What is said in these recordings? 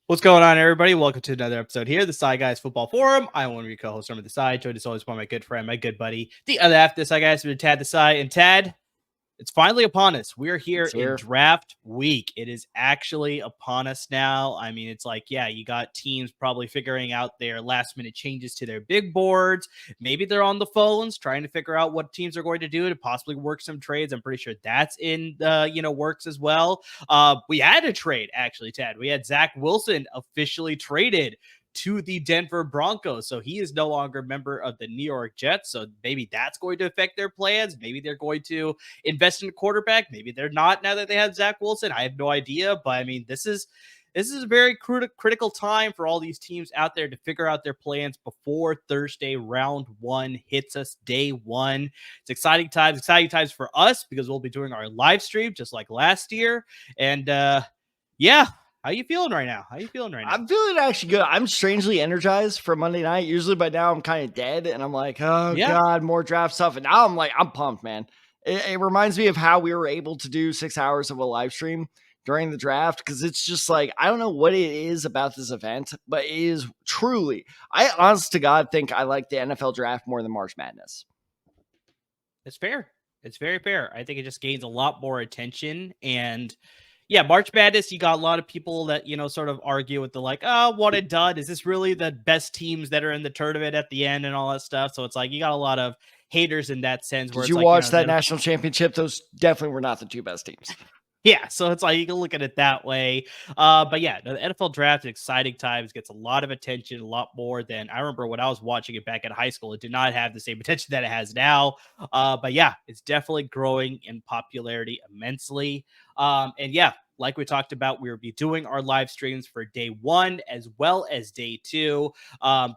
What's going on, everybody? Welcome to another episode here, the Side Guys Football Forum. I'm one of your co-hosts, Norman the Side, joined as always by my good friend, my good buddy, the other half of the Side Guys, Tad the Side. And Tad, it's finally upon us. We're here in draft week. It is actually upon us now. I mean, it's like, yeah, you got teams probably figuring out their last minute changes to their big boards. Maybe they're on the phones trying to figure out what teams are going to do to possibly work some trades. I'm pretty sure that's in the, works as well. We had a trade, actually, Tad. We had Zach Wilson officially traded to the Denver Broncos. So he is no longer a member of the New York Jets. So maybe that's going to affect their plans. Maybe they're going to invest in a quarterback. Maybe they're not now that they have Zach Wilson. I have no idea. But I mean, this is a very critical time for all these teams out there to figure out their plans before Thursday round one hits us day one. It's exciting times for us because we'll be doing our live stream just like last year. And yeah. How you feeling right now? I'm feeling actually good. I'm strangely energized for Monday night. Usually by now I'm kind of dead and I'm like, oh God, more draft stuff. And now I'm pumped, man. It reminds me of how we were able to do 6 hours of a live stream during the draft. Cause it's just like, I don't know what it is about this event, but it is truly, I honest to God think I like the NFL draft more than March Madness. It's fair. It's very fair. I think it just gains a lot more attention. And yeah, March Madness, you got a lot of people that, sort of argue with the like, oh, what and done. Is this really the best teams that are in the tournament at the end and all that stuff? So it's like you got a lot of haters in that sense. Did you watch that national championship? Those definitely were not the two best teams. Yeah, so it's like you can look at it that way. But yeah, the NFL draft is exciting times, gets a lot of attention, a lot more than I remember when I was watching it back in high school. It did not have the same attention that it has now. But yeah, it's definitely growing in popularity immensely. And yeah, like we talked about, we will be doing our live streams for day one as well as day two,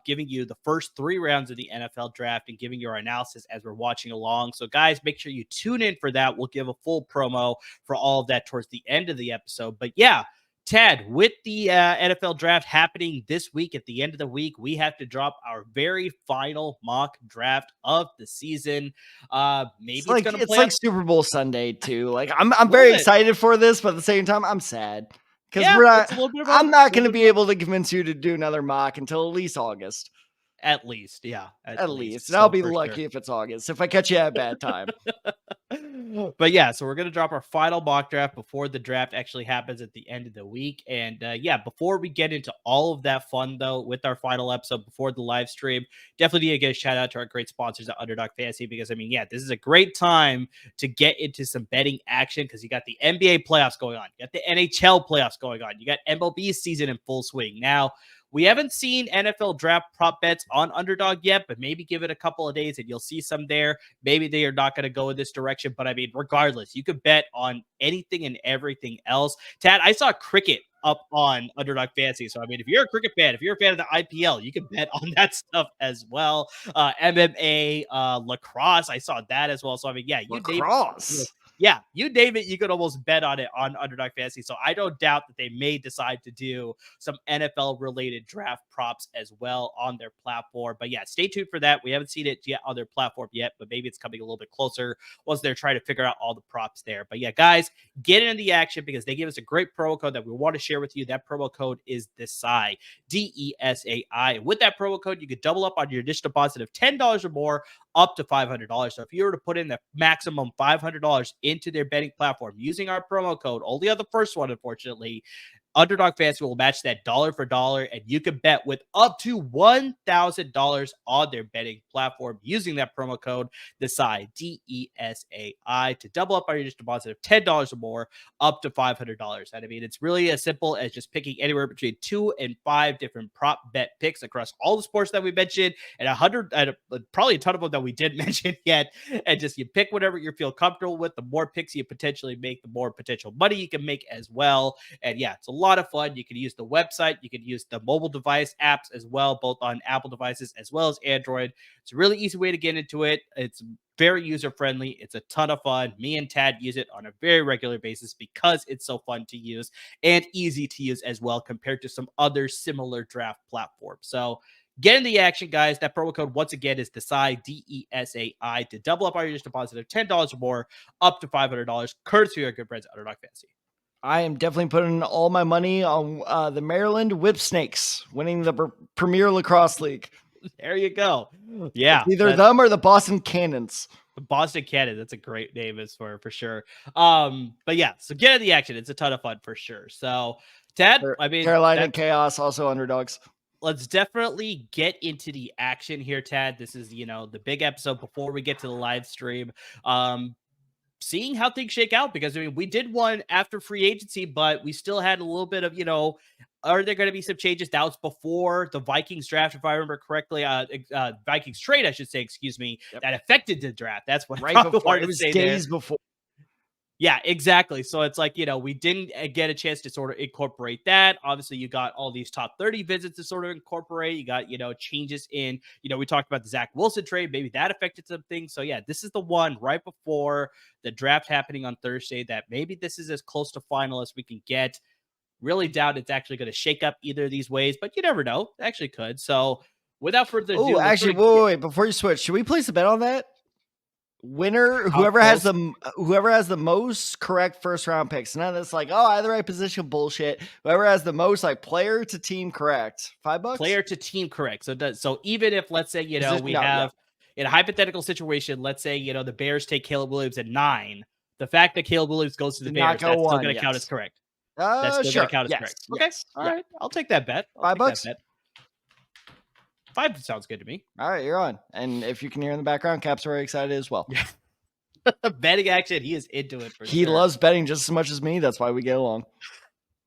giving you the first 3 rounds of the NFL draft and giving you our analysis as we're watching along. So guys, make sure you tune in for that. We'll give a full promo for all of that towards the end of the episode. But yeah, Ted, with the NFL draft happening this week, at the end of the week, we have to drop our very final mock draft of the season. Maybe it's like Super Bowl Sunday too. Like I'm very excited for this, but at the same time, I'm sad because I'm not going to be able to convince you to do another mock until at least August. At least, yeah. At least. And I'll be lucky if it's August, if I catch you at a bad time. But yeah, so we're going to drop our final mock draft before the draft actually happens at the end of the week. And yeah, before we get into all of that fun, though, with our final episode before the live stream, definitely need to get a shout out to our great sponsors at Underdog Fantasy because, I mean, yeah, this is a great time to get into some betting action because you got the NBA playoffs going on. You got the NHL playoffs going on. You got MLB season in full swing. Now, we haven't seen NFL draft prop bets on Underdog yet, but maybe give it a couple of days and you'll see some there. Maybe they are not going to go in this direction, but I mean, regardless, you could bet on anything and everything else. Tad, I saw cricket up on Underdog Fantasy. So, I mean, if you're a cricket fan, if you're a fan of the IPL, you can bet on that stuff as well. MMA, lacrosse, I saw that as well. So, I mean, yeah, lacrosse. Yeah, you name it, you could almost bet on it on Underdog Fantasy. So I don't doubt that they may decide to do some NFL-related draft props as well on their platform. But yeah, stay tuned for that. We haven't seen it yet on their platform yet, but maybe it's coming a little bit closer once they're trying to figure out all the props there. But yeah, guys, get into the action because they give us a great promo code that we want to share with you. That promo code is DESAI, DESAI. With that promo code, you could double up on your initial deposit of $10 or more, up to $500. So if you were to put in the maximum $500 into their betting platform using our promo code, only on the first one, unfortunately, Underdog Fantasy will match that dollar for dollar, and you can bet with up to $1,000 on their betting platform using that promo code DESAI, DESAI, to double up on your deposit of $10 or more, up to $500. And I mean, it's really as simple as just picking anywhere between 2 and 5 different prop bet picks across all the sports that we mentioned, and probably a ton of them that we didn't mention yet. And just you pick whatever you feel comfortable with. The more picks you potentially make, the more potential money you can make as well. And yeah, it's a lot of fun. You can use the website, you can use the mobile device apps as well, both on Apple devices as well as Android. It's a really easy way to get into it. It's very user friendly. It's a ton of fun. Me and Tad use it on a very regular basis because it's so fun to use and easy to use as well compared to some other similar draft platforms. So get in the action, guys. That promo code, once again, is DESAI, DESAI, to double up on your deposit of $10 or more, up to $500, courtesy of our good friends at Adonai Mitchell. I am definitely putting all my money on the Maryland Whipsnakes winning the Premier Lacrosse League. There you go. Yeah. It's either them or the Boston Cannons. The Boston Cannons. That's a great name as for sure. But yeah, so get in the action. It's a ton of fun for sure. So, Tad, I mean, Carolina Chaos, also underdogs. Let's definitely get into the action here, Tad. This is, the big episode before we get to the live stream. Seeing how things shake out, because I mean, we did one after free agency, but we still had a little bit of, are there going to be some changes? That was before the Vikings draft, if I remember correctly. Vikings trade, I should say, excuse me, that affected the draft. That's what right before. It was days before. Yeah, exactly. So it's like, we didn't get a chance to sort of incorporate that. Obviously, you got all these top 30 visits to sort of incorporate. You got, changes in, we talked about the Zach Wilson trade. Maybe that affected some things. So yeah, this is the one right before the draft happening on Thursday that maybe this is as close to final as we can get. Really doubt it's actually going to shake up either of these ways, but you never know. It actually could. So without further ado. Oh, actually, wait, before you switch, should we place a bet on that? Winner, whoever has the most correct first round picks. None of this like, I have the right position bullshit. Whoever has the most like player to team correct. $5? Player to team correct. So even if, let's say, in a hypothetical situation, let's say, the Bears take Caleb Williams at 9. The fact that Caleb Williams goes to the Bears, that's still going to count as correct. That's still going to count as correct. Okay. All right. I'll take that bet. $5? 5 sounds good to me. All right, you're on. And if you can hear in the background, Cap's very excited as well. Betting action, he is into it. He loves betting just as much as me. That's why we get along.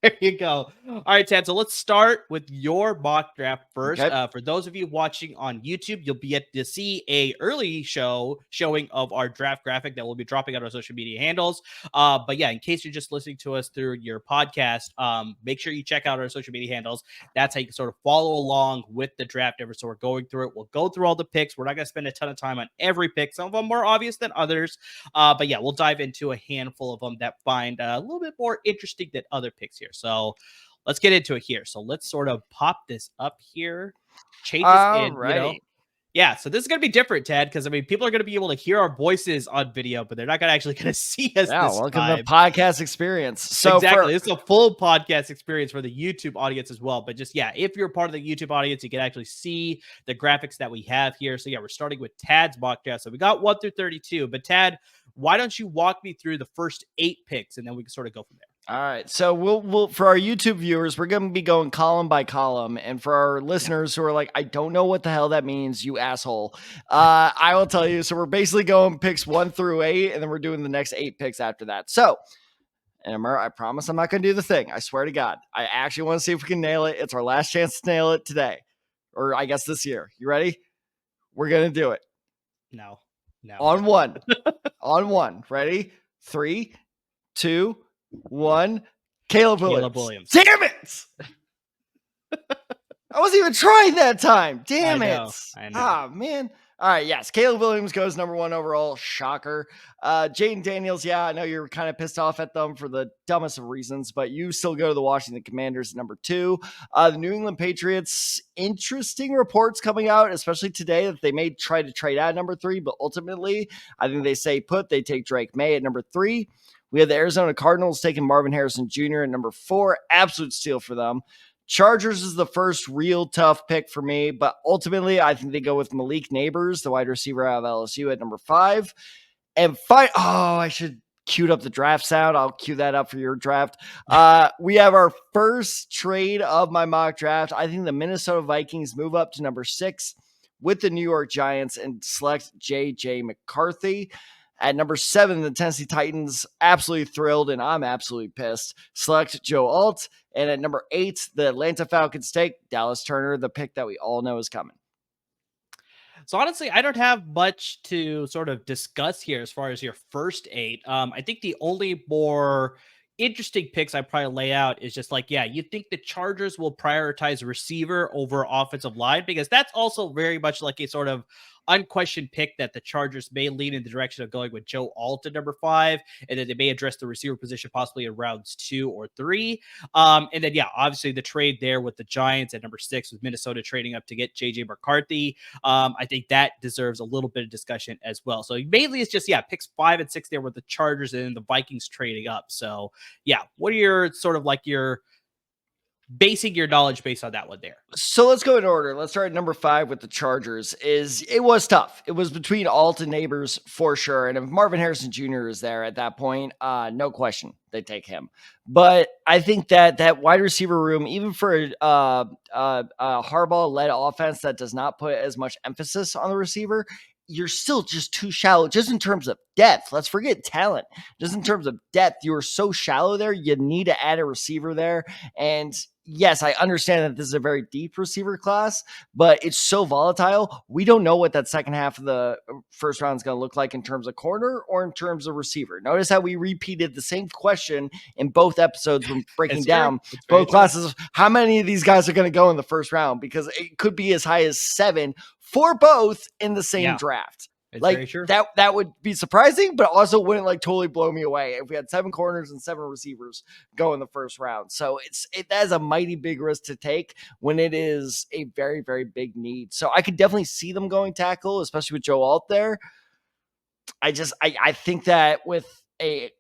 There you go. All right, Tad. So let's start with your mock draft first. Okay. For those of you watching on YouTube, you'll be able to see a early showing of our draft graphic that will be dropping on our social media handles. But yeah, in case you're just listening to us through your podcast, make sure you check out our social media handles. That's how you can sort of follow along with the draft ever. So we're going through it. We'll go through all the picks. We're not going to spend a ton of time on every pick. Some of them more obvious than others. But yeah, we'll dive into a handful of them that find a little bit more interesting than other picks here. So let's get into it here. So let's sort of pop this up here. Changes in, Yeah, so this is going to be different, Tad, because, I mean, people are going to be able to hear our voices on video, but they're not actually going to see us welcome to the podcast experience. So exactly. It's a full podcast experience for the YouTube audience as well. But just, if you're part of the YouTube audience, you can actually see the graphics that we have here. So, we're starting with Tad's mock draft. So we got 1 through 32. But, Tad, why don't you walk me through the first 8 picks, and then we can sort of go from there. All right. So we'll for our YouTube viewers, we're going to be going column by column. And for our listeners who are like, I don't know what the hell that means, you asshole. I will tell you. So we're basically going picks 1 through 8, and then we're doing the next 8 picks after that. So, and I promise I'm not going to do the thing. I swear to God. I actually want to see if we can nail it. It's our last chance to nail it today. Or I guess this year. You ready? We're going to do it. No. On 1. On 1. Ready? 3, 2, 1. Caleb Williams. Damn it! I wasn't even trying that time. Damn it. I know. Ah, man. All right. Yes. Caleb Williams goes number 1 overall. Shocker. Jayden Daniels. Yeah, I know you're kind of pissed off at them for the dumbest of reasons, but you still go to the Washington Commanders at number 2. The New England Patriots. Interesting reports coming out, especially today, that they may try to trade out number 3, but ultimately, I think they say they take Drake Maye at number 3. We have the Arizona Cardinals taking Marvin Harrison Jr. at number 4. Absolute steal for them. Chargers is the first real tough pick for me, but ultimately I think they go with Malik Nabers, the wide receiver out of LSU, at number 5. And I should queued up the draft sound. I'll cue that up for your draft. We have our first trade of my mock draft. I think the Minnesota Vikings move up to number 6 with the New York Giants and select J.J. McCarthy. At number 7, the Tennessee Titans, absolutely thrilled, and I'm absolutely pissed, select Joe Alt. And at number 8, the Atlanta Falcons take Dallas Turner, the pick that we all know is coming. So honestly, I don't have much to sort of discuss here as far as your first 8. I think the only more interesting picks I probably lay out is just like, yeah, you think the Chargers will prioritize receiver over offensive line, because that's also very much like a sort of unquestioned pick that the Chargers may lean in the direction of going with Joe Alt at number 5, and then they may address the receiver position possibly in rounds 2 or 3. And then, yeah, obviously the trade there with the Giants at number 6 with Minnesota trading up to get JJ McCarthy. I think that deserves a little bit of discussion as well. So mainly it's just, yeah, picks 5 and 6 there with the Chargers and the Vikings trading up. So yeah, what are your sort of like your basing your knowledge based on that one there? So let's go in order. Let's start at number 5 with the Chargers. It was tough. It was between Alt and Nabers for sure. And if Marvin Harrison Jr. is there at that point, no question, they take him. But I think that wide receiver room, even for a Harbaugh-led offense that does not put as much emphasis on the receiver, you're still just too shallow, just in terms of depth. Let's forget talent. Just in terms of depth, you are so shallow there. You need to add a receiver there. And yes, I understand that this is a very deep receiver class, but it's so volatile. We don't know what that second half of the first round is going to look like in terms of corner or in terms of receiver. Notice how we repeated the same question in both episodes when breaking down both classes. How many of these guys are going to go in the first round? Because it could be as high as 7 for both in the same draft. It's like that would be surprising, but also wouldn't like totally blow me away if we had 7 corners and 7 receivers go in the first round. So that is a mighty big risk to take when it is a very, very big need. So I could definitely see them going tackle, especially with Joe Alt there. I think that with a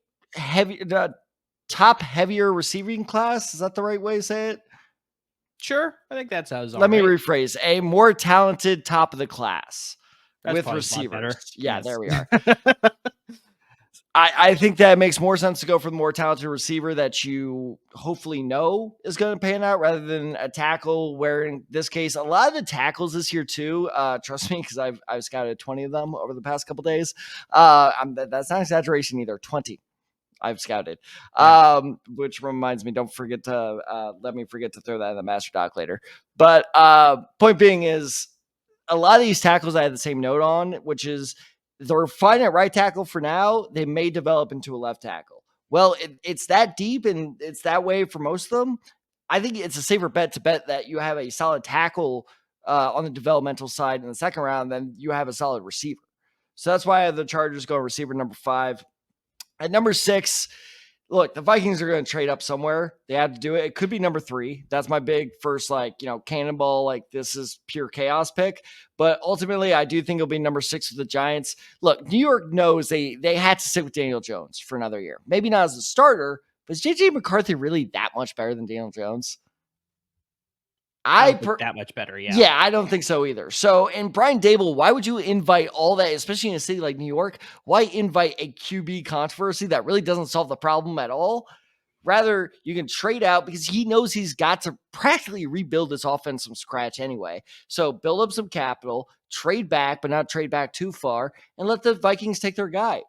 top heavier receiving class, is that the right way to say it? Sure, I think that sounds all Let me rephrase. A more talented top of the class. That's with receivers. Yeah, yes. There we are. I think that makes more sense to go for the more talented receiver that you hopefully know is going to pan out rather than a tackle, where in this case, a lot of the tackles this year too, trust me, because I've scouted 20 of them over the past couple days. That's not exaggeration either. 20 I've scouted, which reminds me, don't forget to let me forget to throw that in the master doc later. But point being is, a lot of these tackles I had the same note on, which is they're fine at right tackle for now. They may develop into a left tackle. Well, it's that deep and it's that way for most of them. I think it's a safer bet to bet that you have a solid tackle on the developmental side in the second round than you have a solid receiver. So that's why the Chargers go receiver number 5. At number 6, look, the Vikings are going to trade up somewhere. They had to do it. It could be number 3. That's my big first, cannonball, this is pure chaos pick. But ultimately, I do think it'll be number 6 with the Giants. Look, New York knows they had to sit with Daniel Jones for another year. Maybe not as a starter, but is J.J. McCarthy really that much better than Daniel Jones? That much better, yeah. Yeah, I don't think so either. So, and Brian Daboll, why would you invite all that, especially in a city like New York? Why invite a QB controversy that really doesn't solve the problem at all? Rather, you can trade out because he knows he's got to practically rebuild this offense from scratch anyway. So build up some capital, trade back, but not trade back too far, and let the Vikings take their guy.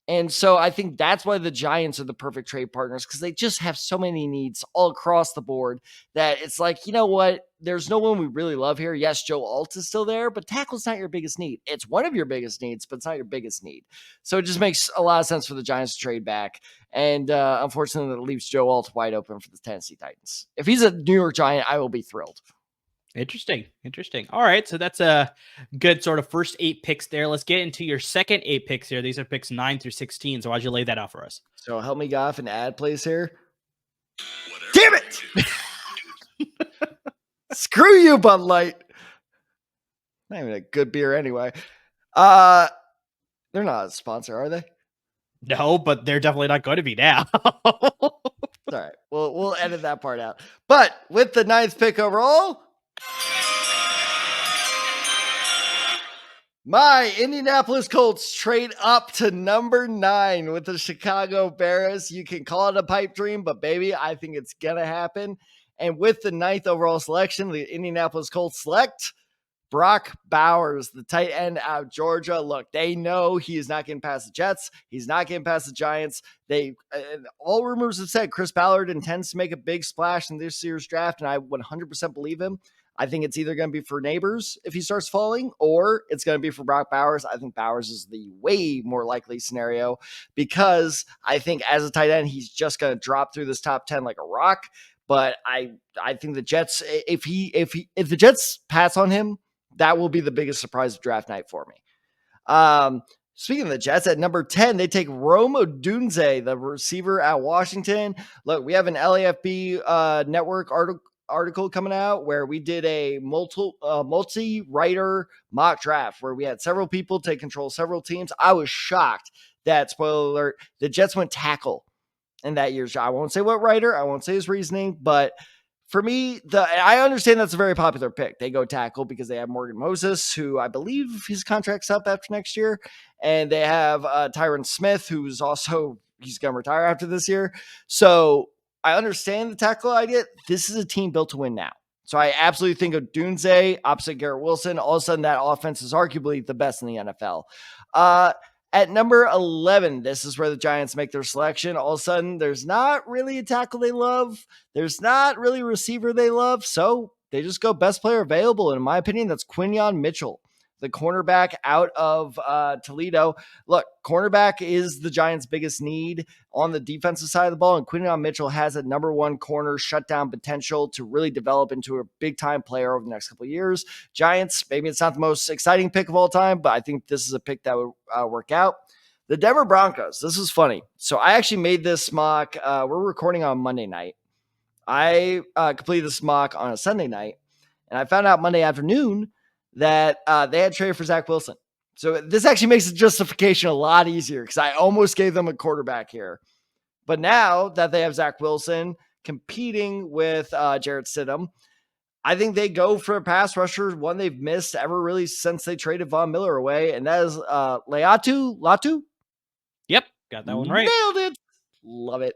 And so I think that's why the Giants are the perfect trade partners, because they just have so many needs all across the board that it's like, you know what? There's no one we really love here. Yes, Joe Alt is still there, but tackle's not your biggest need. It's one of your biggest needs, but it's not your biggest need. So it just makes a lot of sense for the Giants to trade back. And unfortunately, that leaves Joe Alt wide open for the Tennessee Titans. If he's a New York Giant, I will be thrilled. Interesting. All right, so that's a good sort of first 8 picks there. Let's get into your second 8 picks here. These are picks 9 through 16. So why'd you lay that out for us? So help me, Goff, and ad plays here. Damn it! Screw you, Bud Light. Not even a good beer anyway. They're not a sponsor, are they? No, but they're definitely not going to be now. All right, we'll edit that part out. But with the 9th pick overall, My Indianapolis Colts trade up to number 9 with the Chicago Bears. You can call it a pipe dream, but baby, I think it's going to happen. And with the 9th overall selection, the Indianapolis Colts select Brock Bowers, the tight end out of Georgia. Look, they know he is not getting past the Jets. He's not getting past the Giants. All rumors have said Chris Ballard intends to make a big splash in this year's draft, and I 100% believe him. I think it's either going to be for Nabers if he starts falling, or it's going to be for Brock Bowers. I think Bowers is the way more likely scenario because I think as a tight end, he's just going to drop through this top 10 like a rock. But I think the Jets, if the Jets pass on him, that will be the biggest surprise of draft night for me. Speaking of the Jets, at number 10, they take Rome Odunze, the receiver at Washington. Look, we have an LAFB network article coming out where we did a multi-writer mock draft where we had several people take control of several teams. I was shocked that, spoiler alert, the Jets went tackle in that year's draft. I won't say what writer, I won't say his reasoning, but for me, I understand that's a very popular pick. They go tackle because they have Morgan Moses, who I believe his contract's up after next year. And they have Tyron Smith, who's also, he's going to retire after this year. So I understand the tackle idea. This is a team built to win now. So I absolutely think of Dunze opposite Garrett Wilson. All of a sudden, that offense is arguably the best in the NFL. At number 11, this is where the Giants make their selection. All of a sudden, there's not really a tackle they love. There's not really a receiver they love. So they just go best player available. And in my opinion, that's Quinyon Mitchell, the cornerback out of Toledo. Look, cornerback is the Giants' biggest need on the defensive side of the ball, and Quinyon Mitchell has a number 1 corner shutdown potential to really develop into a big-time player over the next couple of years. Giants, maybe it's not the most exciting pick of all time, but I think this is a pick that would work out. The Denver Broncos, this is funny. So I actually made this mock. We're recording on Monday night. I completed this mock on a Sunday night, and I found out Monday afternoon that they had traded for Zach Wilson. So this actually makes the justification a lot easier because I almost gave them a quarterback here. But now that they have Zach Wilson competing with Jarrett Stidham, I think they go for a pass rusher, one they've missed ever really since they traded Von Miller away, and that is Latu. Yep, got that one right. Nailed it. Love it.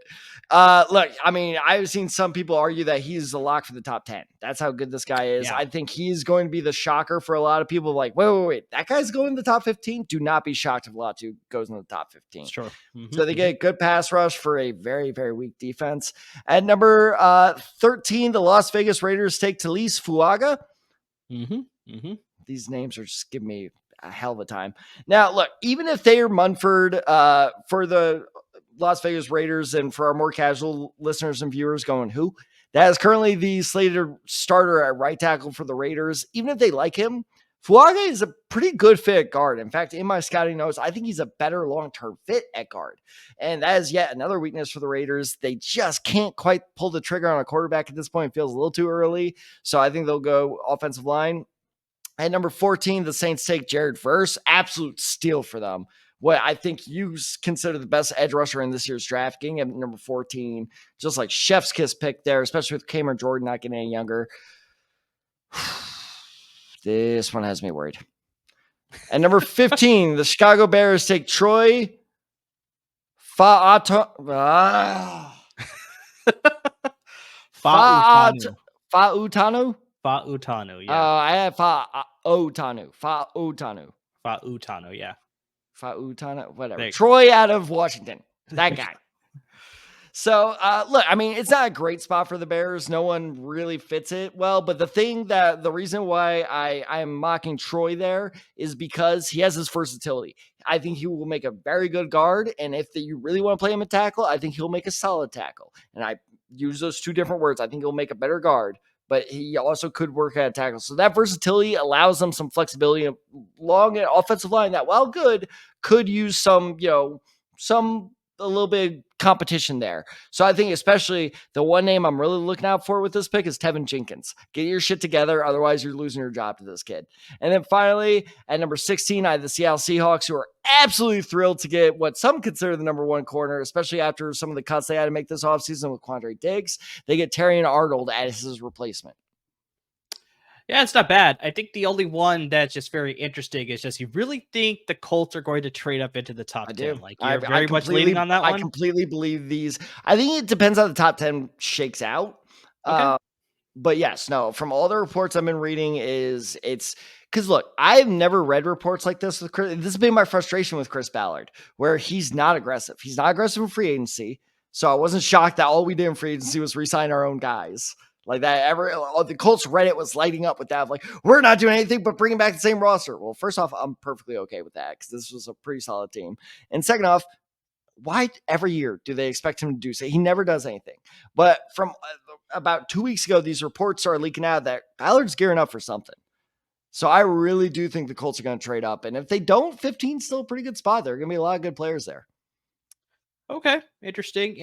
Look, I mean, I've seen some people argue that he's a lock for the top 10. That's how good this guy is. Yeah. I think he's going to be the shocker for a lot of people. Like, wait, that guy's going in the top 15. Do not be shocked if Latu goes in the top 15. Sure. So they get a good pass rush for a very, very weak defense. At number 13, the Las Vegas Raiders take Talise Fuaga. These names are just giving me a hell of a time. Now, look, even if they are Munford for the Las Vegas Raiders, and for our more casual listeners and viewers going, who? That is currently the slated starter at right tackle for the Raiders. Even if they like him, Fuaga is a pretty good fit at guard. In fact, in my scouting notes, I think he's a better long-term fit at guard. And that is yet another weakness for the Raiders. They just can't quite pull the trigger on a quarterback at this point. It feels a little too early. So I think they'll go offensive line. At number 14, the Saints take Jared Verse. Absolute steal for them. What I think you consider the best edge rusher in this year's draft, getting at number 14, just like chef's kiss pick there, especially with Cameron Jordan not getting any younger. This one has me worried. At number 15, the Chicago Bears take Troy Fautanu. Yeah. I had Fautanu, yeah. Whatever. Troy out of Washington. That guy. So, look, I mean, it's not a great spot for the Bears. No one really fits it well. But the reason why I am mocking Troy there is because he has his versatility. I think he will make a very good guard. And if you really want to play him a tackle, I think he'll make a solid tackle. And I use those two different words. I think he'll make a better guard, but he also could work at a tackle. So that versatility allows them some flexibility along an offensive line that, while good, could use some a little bit of competition there. So I think especially the one name I'm really looking out for with this pick is Tevin Jenkins. Get your shit together. Otherwise, you're losing your job to this kid. And then finally, at number 16, I have the Seattle Seahawks, who are absolutely thrilled to get what some consider the number 1 corner, especially after some of the cuts they had to make this offseason with Quandre Diggs. They get Terrion Arnold as his replacement. Yeah, it's not bad. I think the only one that's just very interesting is just you really think the Colts are going to trade up into the I top 10. do. Like I you're very much leaning on that I one. completely believe these. I think it depends how the top 10 shakes out. Okay. But yes, no, from all the reports I've been reading it's because look, I've never read reports like this with Chris. This has been my frustration with Chris Ballard, where he's not aggressive. He's not aggressive in free agency. So I wasn't shocked that all we did in free agency was re-sign our own guys. Like that, the Colts Reddit was lighting up with that. Like, we're not doing anything but bringing back the same roster. Well, first off, I'm perfectly okay with that because this was a pretty solid team. And second off, why every year do they expect him to do so? He never does anything. But from about 2 weeks ago, these reports are leaking out that Ballard's gearing up for something. So I really do think the Colts are going to trade up. And if they don't, 15 is still a pretty good spot. There are going to be a lot of good players there. Okay, interesting.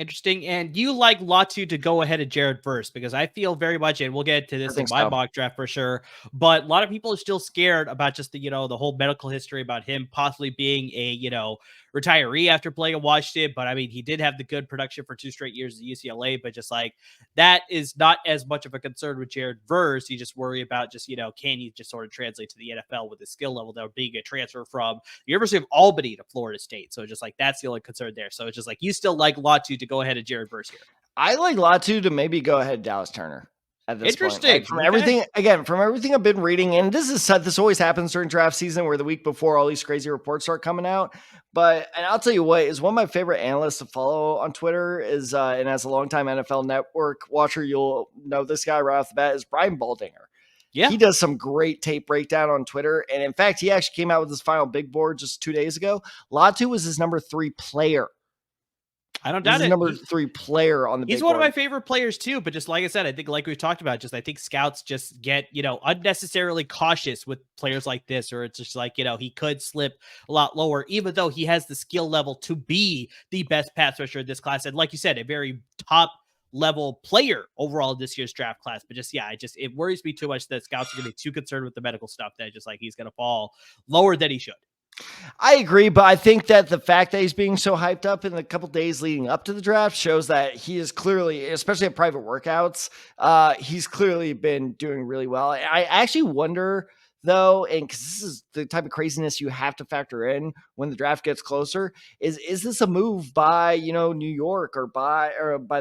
And you like Latu to go ahead of Jared first because I feel very much, and we'll get to I this in think my so. mock draft for sure. But a lot of people are still scared about just the whole medical history about him possibly being a retiree after playing at Washington. But I mean, he did have the good production for 2 straight years at UCLA. But just like that is not as much of a concern with Jared Verse. You just worry about just can he just sort of translate to the NFL with his skill level that would be a transfer from the University of Albany to Florida State. So just like that's the only concern there. So it's just like you still like Latu to go ahead and Jared Verse here. I like Latu to maybe go ahead Dallas Turner at this point. Like Interesting. from Okay. everything I've been reading, and this always happens during draft season where the week before all these crazy reports start coming out. And I'll tell you what is one of my favorite analysts to follow on Twitter is and as a longtime NFL Network watcher, you'll know this guy right off the bat is Brian Baldinger. Yeah. He does some great tape breakdown on Twitter. And in fact, he actually came out with his final big board just 2 days ago. Latu was his number 3 player. I don't This doubt is it. number 3 player on the big He's board. one of my favorite players too, but just like I said, I think like we've talked about, just I think scouts just get, unnecessarily cautious with players like this, or it's just like, he could slip a lot lower, even though he has the skill level to be the best pass rusher in this class. And like you said, a very top level player overall in this year's draft class. But just, it worries me too much that scouts are going to be too concerned with the medical stuff that just like he's going to fall lower than he should. I agree, but I think that the fact that he's being so hyped up in the couple days leading up to the draft shows that he is clearly, especially at private workouts, he's clearly been doing really well. I actually wonder though, and because this is the type of craziness you have to factor in when the draft gets closer, is this a move by New York or by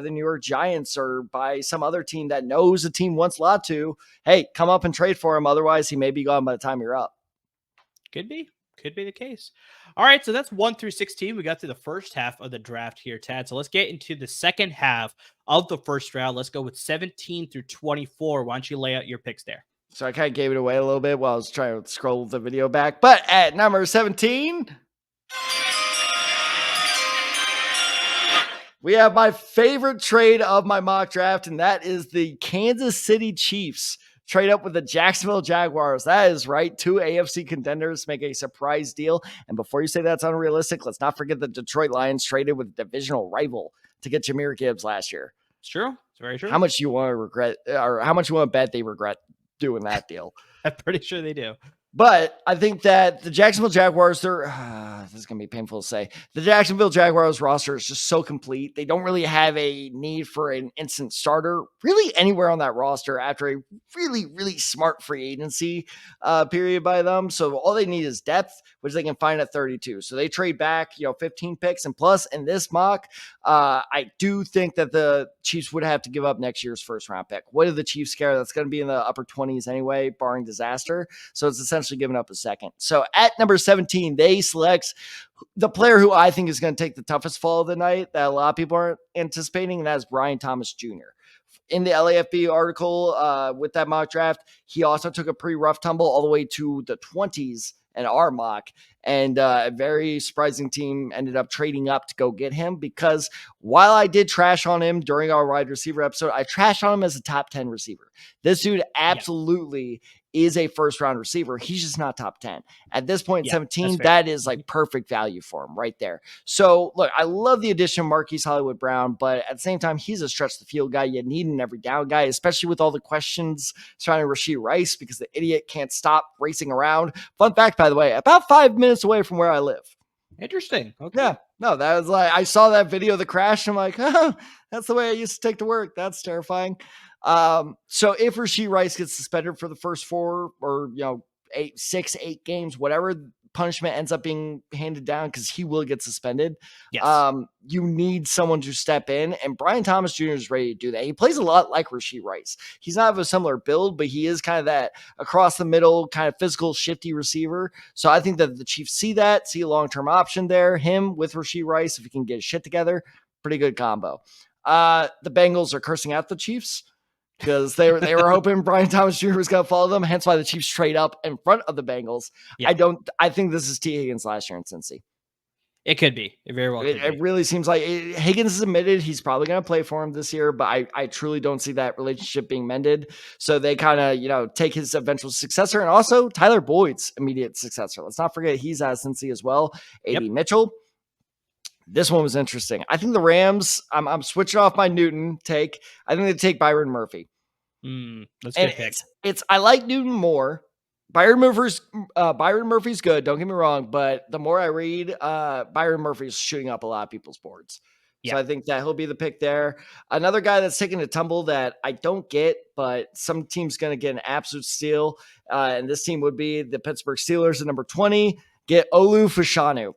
the New York Giants or by some other team that knows a team wants Latu? Hey, come up and trade for him. Otherwise, he may be gone by the time you're up. Could be the case. All right, so that's 1 through 16. We got through the first half of the draft here, Tad. So let's get into the second half of the first round. Let's go with 17 through 24. Why don't you lay out your picks there? So I kind of gave it away a little bit while I was trying to scroll the video back. But at number 17, we have my favorite trade of my mock draft, and that is the Kansas City Chiefs trade up with the Jacksonville Jaguars. That is right. 2 AFC contenders make a surprise deal. And before you say that's unrealistic, let's not forget the Detroit Lions traded with a divisional rival to get Jahmyr Gibbs last year. It's true. It's very true. How much you want to regret, or how much you want to bet they regret doing that deal? I'm pretty sure they do. But I think that the Jacksonville Jaguars, this is going to be painful to say. The Jacksonville Jaguars roster is just so complete. They don't really have a need for an instant starter really anywhere on that roster after a really, really smart free agency period by them. So all they need is depth, which they can find at 32. So they trade back, 15 picks. And plus in this mock, I do think that the Chiefs would have to give up next year's first round pick. What do the Chiefs care? That's going to be in the upper 20s anyway, barring disaster. So it's essentially giving up a second. So at number 17, they select the player who I think is going to take the toughest fall of the night that a lot of people aren't anticipating, and that is Brian Thomas Jr. In the LAFB article with that mock draft, he also took a pretty rough tumble all the way to the 20s in our mock. And a very surprising team ended up trading up to go get him because while I did trash on him during our wide receiver episode, I trashed on him as a top 10 receiver. This dude absolutely is a first round receiver. He's just not top 10. At this point in 17, that is like perfect value for him right there. So look, I love the addition of Marquise Hollywood Brown, but at the same time, he's a stretch the field guy. You need an every down guy, especially with all the questions surrounding Rashee Rice because the idiot can't stop racing around. Fun fact, by the way, about 5 minutes away from where I live. Interesting. Okay. Yeah. No, that was like, I saw that video of the crash. And I'm like, oh, that's the way I used to take to work. That's terrifying. So if Rashee Rice gets suspended for the first 4 or 8 games, whatever punishment ends up being handed down, because he will get suspended. Yes. You need someone to step in, and Brian Thomas Jr. is ready to do that. He plays a lot like Rashee Rice. He's not of a similar build, but he is kind of that across the middle, kind of physical, shifty receiver. So I think that the Chiefs see a long-term option there. Him with Rashee Rice, if he can get his shit together, pretty good combo. The Bengals are cursing out the Chiefs because they were hoping Brian Thomas Jr. was going to follow them. Hence why the Chiefs trade up in front of the Bengals. Yeah. I think this is T. Higgins last year in Cincy. It could be. It very well could be. It really seems like Higgins is admitted he's probably going to play for him this year, but I truly don't see that relationship being mended. So they kind of, take his eventual successor, and also Tyler Boyd's immediate successor. Let's not forget he's out of Cincy as well. Adonai Mitchell. This one was interesting. I think the Rams, I'm switching off my Newton take. I think they take Byron Murphy. That's a good pick. I like Newton more. Byron Murphy's good. Don't get me wrong, but the more I read, Byron Murphy's shooting up a lot of people's boards. So I think that he'll be the pick there. Another guy that's taking a tumble that I don't get, but some team's going to get an absolute steal. And this team would be the Pittsburgh Steelers at number 20. Get Olu Fashanu.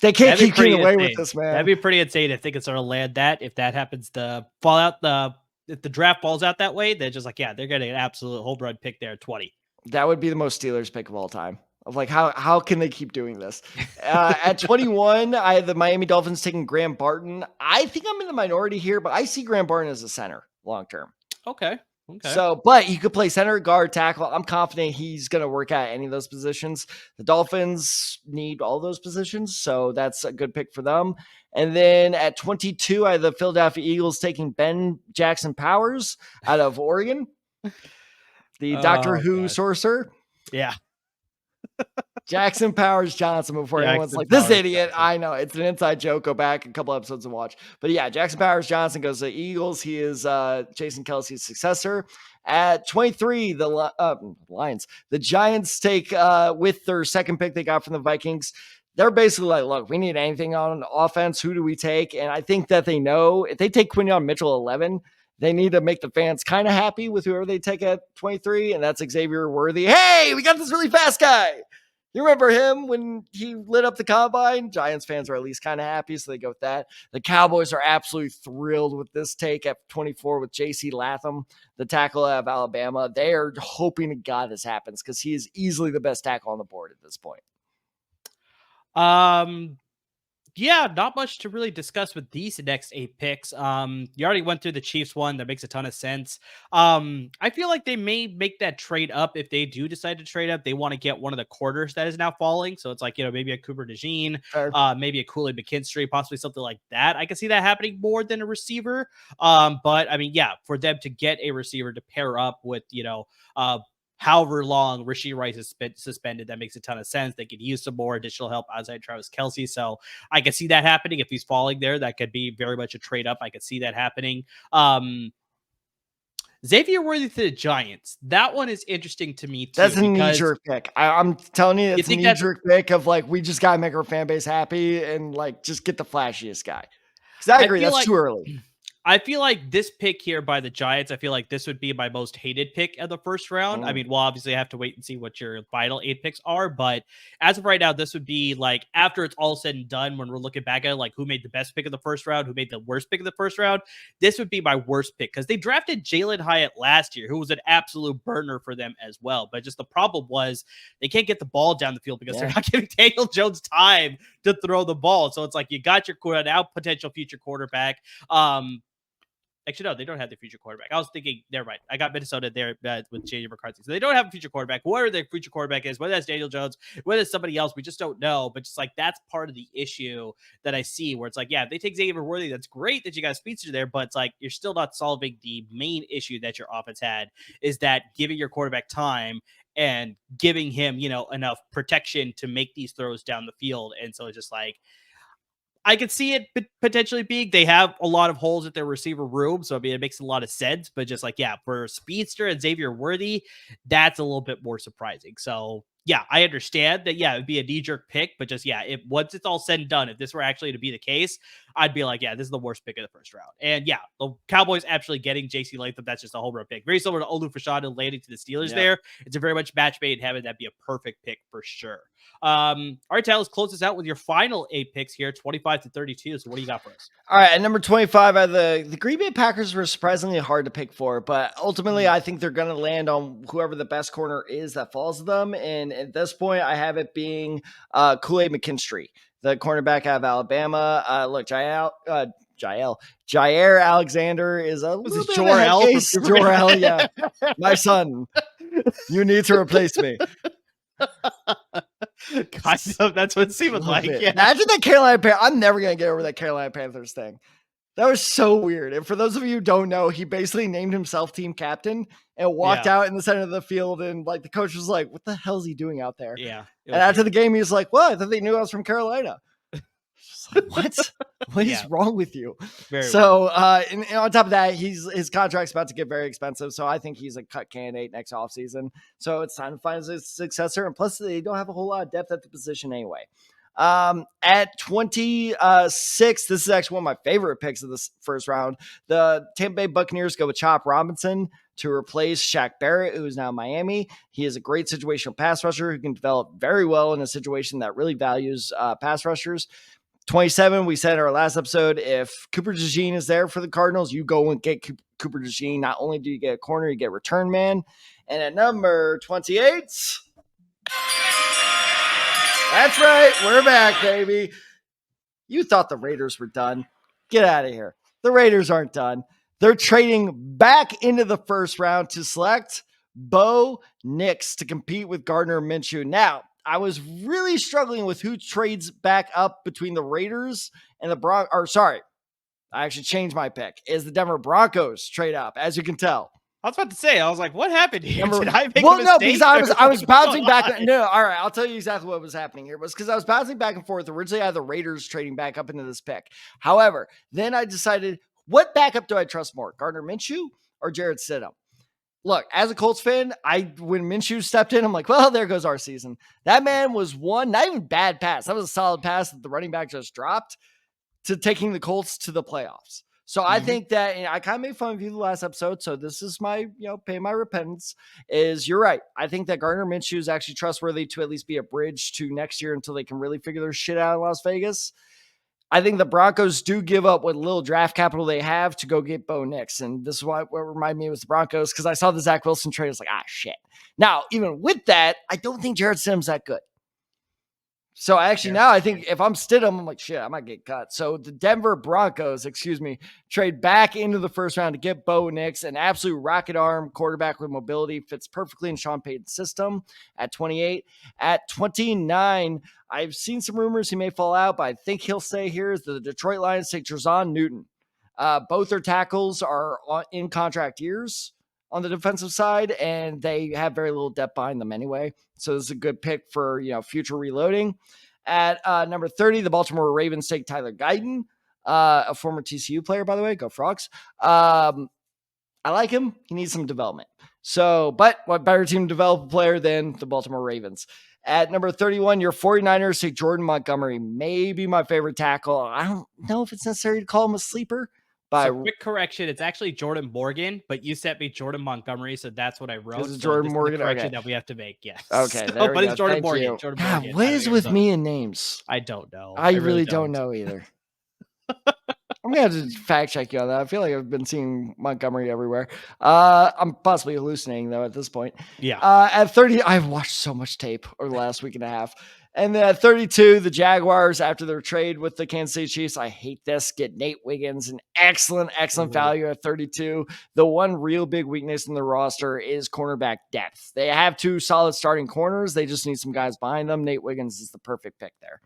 They can't keep getting away with this, man. That'd be pretty insane if they could sort of land that. If that happens to fall out, if the draft falls out that way, they're just like, they're getting an absolute home run pick there at 20. That would be the most Steelers pick of all time. Of like, how can they keep doing this? At 21, I have the Miami Dolphins taking Graham Barton. I think I'm in the minority here, but I see Graham Barton as a center long term. Okay. So, but he could play center, guard, tackle. I'm confident he's going to work at any of those positions. The Dolphins need all those positions, so that's a good pick for them. And then at 22, I have the Philadelphia Eagles taking Ben Jackson Powers out of Oregon. The Doctor Who sorcerer. Yeah. Jackson Powers Johnson before anyone's like, this idiot. I know it's an inside joke. Go back a couple episodes and watch. But yeah, Jackson Powers Johnson goes to the Eagles. He is Jason Kelsey's successor. At 23, the Lions. The Giants take with their second pick they got from the Vikings. They're basically like, look, we need anything on offense. Who do we take? And I think that they know if they take Quinyon Mitchell 11, they need to make the fans kind of happy with whoever they take at 23. And that's Xavier Worthy. Hey, we got this really fast guy. You remember him when he lit up the combine? Giants fans are at least kind of happy, so they go with that. The Cowboys are absolutely thrilled with this take at 24 with J.C. Latham, the tackle out of Alabama. They are hoping to God this happens because he is easily the best tackle on the board at this point. Yeah, not much to really discuss with these next 8 picks. You already went through the Chiefs one. That makes a ton of sense. I feel like they may make that trade up if they do decide to trade up. They want to get one of the quarters that is now falling. So it's like, maybe a Cooper DeJean, maybe a Kool Aid McKinstry, possibly something like that. I can see that happening more than a receiver. But I mean, yeah, for them to get a receiver to pair up with, however long Rashee Rice is suspended, that makes a ton of sense. They could use some more additional help outside Travis Kelce. So I can see that happening. If he's falling there, that could be very much a trade up. I could see that happening. Xavier Worthy to the Giants. That one is interesting to me too. That's a knee-jerk pick. I'm telling you, it's a knee-jerk pick of like, we just got to make our fan base happy and like just get the flashiest guy. Because I agree, that's too early. I feel like this pick here by the Giants, I feel like this would be my most hated pick of the first round. I mean, well, obviously I have to wait and see what your final 8 picks are, but as of right now, this would be like after it's all said and done, when we're looking back at it, like who made the best pick of the first round, who made the worst pick of the first round, this would be my worst pick because they drafted Jalen Hyatt last year, who was an absolute burner for them as well. But just the problem was they can't get the ball down the field because they're not giving Daniel Jones time to throw the ball. So it's like you got your now potential future quarterback. Actually, no, they don't have the future quarterback. I was thinking, never mind. I got Minnesota there with J.J. McCarthy. So they don't have a future quarterback. Whoever their future quarterback is, whether that's Daniel Jones, whether it's somebody else, we just don't know. But just like that's part of the issue that I see where it's like, yeah, if they take Xavier Worthy, that's great that you got a speedster there, but it's like you're still not solving the main issue that your offense had, is that giving your quarterback time and giving him, enough protection to make these throws down the field. And so it's just like, I could see it potentially being, they have a lot of holes at their receiver room. So, I mean, it makes a lot of sense, but just like, yeah, for speedster and Xavier Worthy, that's a little bit more surprising. So yeah, I understand that. Yeah, it'd be a knee-jerk pick, but just, yeah, once it's all said and done, if this were actually to be the case, I'd be like, yeah, this is the worst pick of the first round. And yeah, the Cowboys actually getting J.C. Latham, that's just a home run pick. Very similar to Olu Fashanu landing to the Steelers there. It's a very much match made in heaven. That'd be a perfect pick for sure. All right, Tyler, let's close this out with your final 8 picks here, 25 to 32. So what do you got for us? All right, at number 25, the Green Bay Packers were surprisingly hard to pick for, but ultimately I think they're going to land on whoever the best corner is that falls to them. And at this point, I have it being Kool-Aid McKinstry, the cornerback out of Alabama. Look, Jair Alexander is a little bit of a head case. Jor-El, yeah. My son, you need to replace me. Kind of, that's what it seemed like. Yeah. Imagine that Carolina Panthers. I'm never gonna get over that Carolina Panthers thing. That was so weird. And for those of you who don't know, he basically named himself team captain and walked out in the center of the field, and like the coach was like, "What the hell is he doing out there?" Yeah. And after the game, he was like, "Well, I thought they knew I was from Carolina." Like, what? What is wrong with you? And on top of that, his contract's about to get very expensive. So I think he's a cut candidate next offseason. So it's time to find his successor. And plus, they don't have a whole lot of depth at the position anyway. At 26, this is actually one of my favorite picks of this first round. The Tampa Bay Buccaneers go with Chop Robinson to replace Shaq Barrett, who is now in Miami. He is a great situational pass rusher who can develop very well in a situation that really values pass rushers. 27, we said in our last episode, if Cooper DeJean is there for the Cardinals, you go and get Cooper DeJean. Not only do you get a corner, you get return man. And at number 28, that's right, we're back, baby. You thought the Raiders were done. Get out of here. The Raiders aren't done. They're trading back into the first round to select Bo Nix to compete with Gardner Minshew. Now, I was really struggling with who trades back up between the Raiders and the Broncos. I actually changed my pick. Is the Denver Broncos trade up, as you can tell. I was about to say, I was like, what happened here? Did I make well, a no, mistake? because I was bouncing back. No, all right, I'll tell you exactly what was happening here. It was because I was bouncing back and forth. Originally, I had the Raiders trading back up into this pick. However, then I decided, what backup do I trust more, Gardner Minshew or Jarrett Stidham? Look, as a Colts fan, when Minshew stepped in, I'm like, well, there goes our season. That man was one, not even bad pass. That was a solid pass that the running back just dropped to taking the Colts to the playoffs. So I think that, and I kind of made fun of you the last episode, so this is my, pay my repentance, is you're right. I think that Gardner Minshew is actually trustworthy to at least be a bridge to next year until they can really figure their shit out in Las Vegas. I think the Broncos do give up what little draft capital they have to go get Bo Nix. And this is what reminded me was the Broncos, because I saw the Zach Wilson trade. I was like, shit. Now, even with that, I don't think Jarrett Stidham's that good. So actually I think if I'm Stidham, I'm like, shit, I might get cut. So the Denver Broncos, trade back into the first round to get Bo Nix, an absolute rocket arm quarterback with mobility, fits perfectly in Sean Payton's system at 28. At 29, I've seen some rumors he may fall out, but I think he'll stay here. Is the Detroit Lions take Trezon Newton. Both their tackles are in contract years on the defensive side, and they have very little depth behind them anyway. So this is a good pick for, future reloading. At number 30, the Baltimore Ravens take Tyler Guyton, a former TCU player, by the way. Go Frogs. I like him. He needs some development. So, but what better team to develop a player than the Baltimore Ravens? At number 31, your 49ers take Jordan Montgomery, maybe my favorite tackle. I don't know if it's necessary to call him a sleeper. So quick correction, it's actually Jordan Morgan, but you sent me Jordan Montgomery, so that's what I wrote. So Jordan Morgan, correction that we have to make, yes. Okay, but it's Jordan Morgan. Jordan Morgan. What is with me and names? I don't know. I really don't know either. I'm gonna have to fact check you on that. I feel like I've been seeing Montgomery everywhere. I'm possibly hallucinating though at this point. Yeah. At 30, I've watched so much tape over the last week and a half. And then at 32, the Jaguars, after their trade with the Kansas City Chiefs, I hate this, get Nate Wiggins, an excellent value at 32. The one real big weakness in the roster is cornerback depth. They have 2 solid starting corners. They just need some guys behind them. Nate Wiggins is the perfect pick there.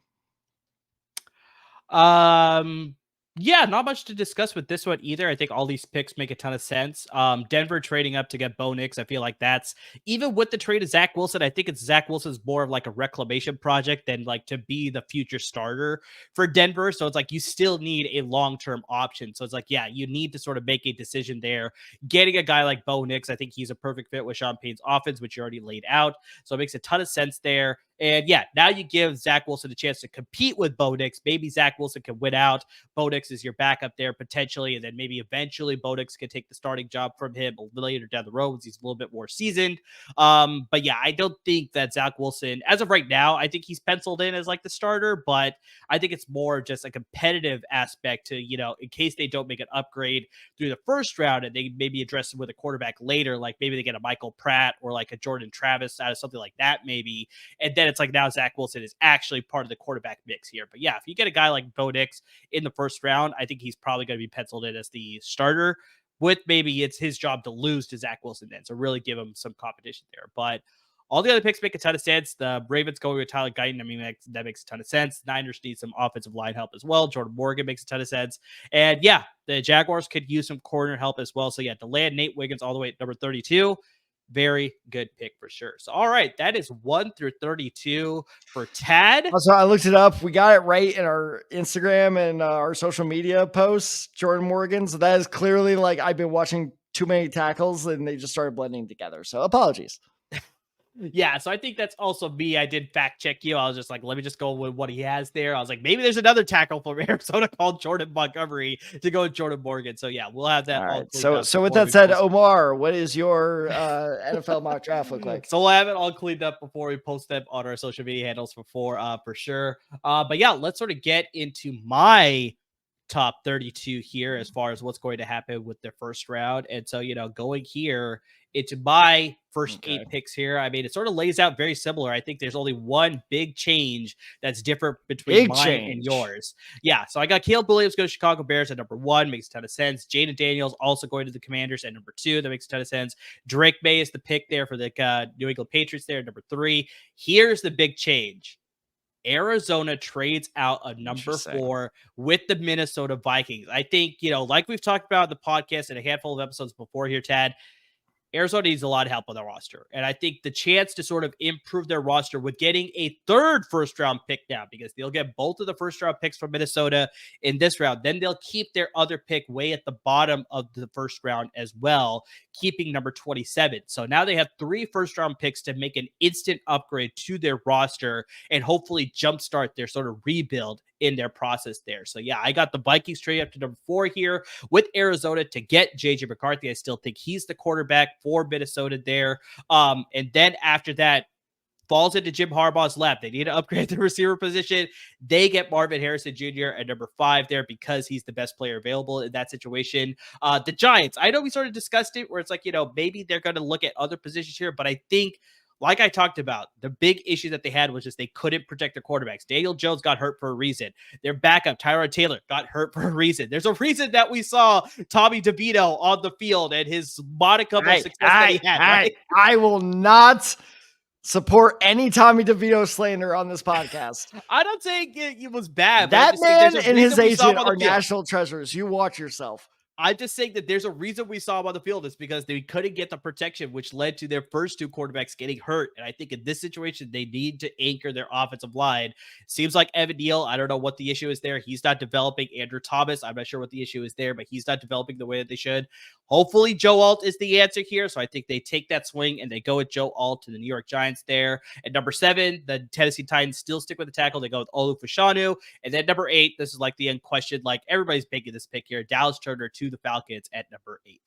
Yeah, not much to discuss with this one either. I think all these picks make a ton of sense. Denver trading up to get Bo Nix. I feel like that's, even with the trade of Zach Wilson, I think it's Zach Wilson's more of like a reclamation project than like to be the future starter for Denver. So it's like you still need a long-term option. So it's like, yeah, you need to sort of make a decision there. Getting a guy like Bo Nix, I think he's a perfect fit with Sean Payton's offense, which you already laid out. So it makes a ton of sense there. And yeah, now you give Zach Wilson a chance to compete with Bo Nix. Maybe Zach Wilson can win out. Bo Nix is your backup there potentially, and then maybe eventually Bo Nix can take the starting job from him later down the road once he's a little bit more seasoned. But yeah, I don't think that Zach Wilson, as of right now, I think he's penciled in as like the starter, but I think it's more just a competitive aspect to, in case they don't make an upgrade through the first round and they maybe address him with a quarterback later, like maybe they get a Michael Pratt or like a Jordan Travis out of something like that, maybe. And then it's like now Zach Wilson is actually part of the quarterback mix here. But yeah, if you get a guy like Bo Nix in the first round, I think he's probably going to be penciled in as the starter, with maybe it's his job to lose to Zach Wilson then. So really give him some competition there. But all the other picks make a ton of sense. The Ravens going with Tyler Guyton, I mean, that makes a ton of sense. Niners need some offensive line help as well. Jordan Morgan makes a ton of sense. And yeah, the Jaguars could use some corner help as well. So yeah, to land Nate Wiggins all the way at number 32, very good pick for sure. So, all right, that is 1 through 32 for Tad. Also, I looked it up. We got it right in our Instagram and our social media posts, Jordan Morgan. So that is clearly like I've been watching too many tackles and they just started blending together. So apologies. Yeah, so I think that's also me. I did fact check you. I was just like, let me just go with what he has there. I was like, maybe there's another tackle from Arizona called Jordan Montgomery to go with Jordan Morgan. So yeah, we'll have that. All right. So with that said, Omar, what is your NFL mock draft look like? So we'll have it all cleaned up before we post them on our social media handles for sure. But yeah, let's sort of get into my top 32 here as far as what's going to happen with the first round. And so, going here into my first 8 picks here, I mean, it sort of lays out very similar. I think there's only one big change that's different between mine and yours. Yeah. So I got Caleb Williams going to Chicago Bears at number 1. Makes a ton of sense. Jayden Daniels also going to the Commanders at number 2. That makes a ton of sense. Drake Maye is the pick there for the New England Patriots there at number 3. Here's the big change. Arizona trades out a number 4 with the Minnesota Vikings. I think, like we've talked about in the podcast and a handful of episodes before here, Tad, Arizona needs a lot of help on their roster. And I think the chance to sort of improve their roster with getting a 3rd first-round pick now, because they'll get both of the first-round picks from Minnesota in this round. Then they'll keep their other pick way at the bottom of the first round as well, keeping number 27. So now they have 3 first-round picks to make an instant upgrade to their roster and hopefully jumpstart their sort of rebuild in their process there. So yeah, I got the Vikings trade up to number 4 here with Arizona to get JJ McCarthy. I still think he's the quarterback for Minnesota there. And then after that, falls into Jim Harbaugh's lap. They need to upgrade the receiver position. They get Marvin Harrison Jr. at number 5 there because he's the best player available in that situation. The Giants, I know we sort of discussed it where it's like, maybe they're going to look at other positions here, but I think, like I talked about, the big issue that they had was just they couldn't protect their quarterbacks. Daniel Jones got hurt for a reason. Their backup, Tyrod Taylor, got hurt for a reason. There's a reason that we saw Tommy DeVito on the field and his modicum of success that he had. Right? I will not support any Tommy DeVito slander on this podcast. I don't think it was bad. That man and his agent are national treasures. You watch yourself. I'm just saying that there's a reason we saw him on the field. It's because they couldn't get the protection, which led to their first 2 quarterbacks getting hurt. And I think in this situation, they need to anchor their offensive line. Seems like Evan Neal, I don't know what the issue is there. He's not developing. Andrew Thomas, I'm not sure what the issue is there, but he's not developing the way that they should. Hopefully, Joe Alt is the answer here. So I think they take that swing and they go with Joe Alt to the New York Giants there. At number 7, the Tennessee Titans still stick with the tackle. They go with Olu Fashanu. And then number 8, this is like the unquestioned, like everybody's picking this pick here, Dallas Turner to the Falcons at number 8.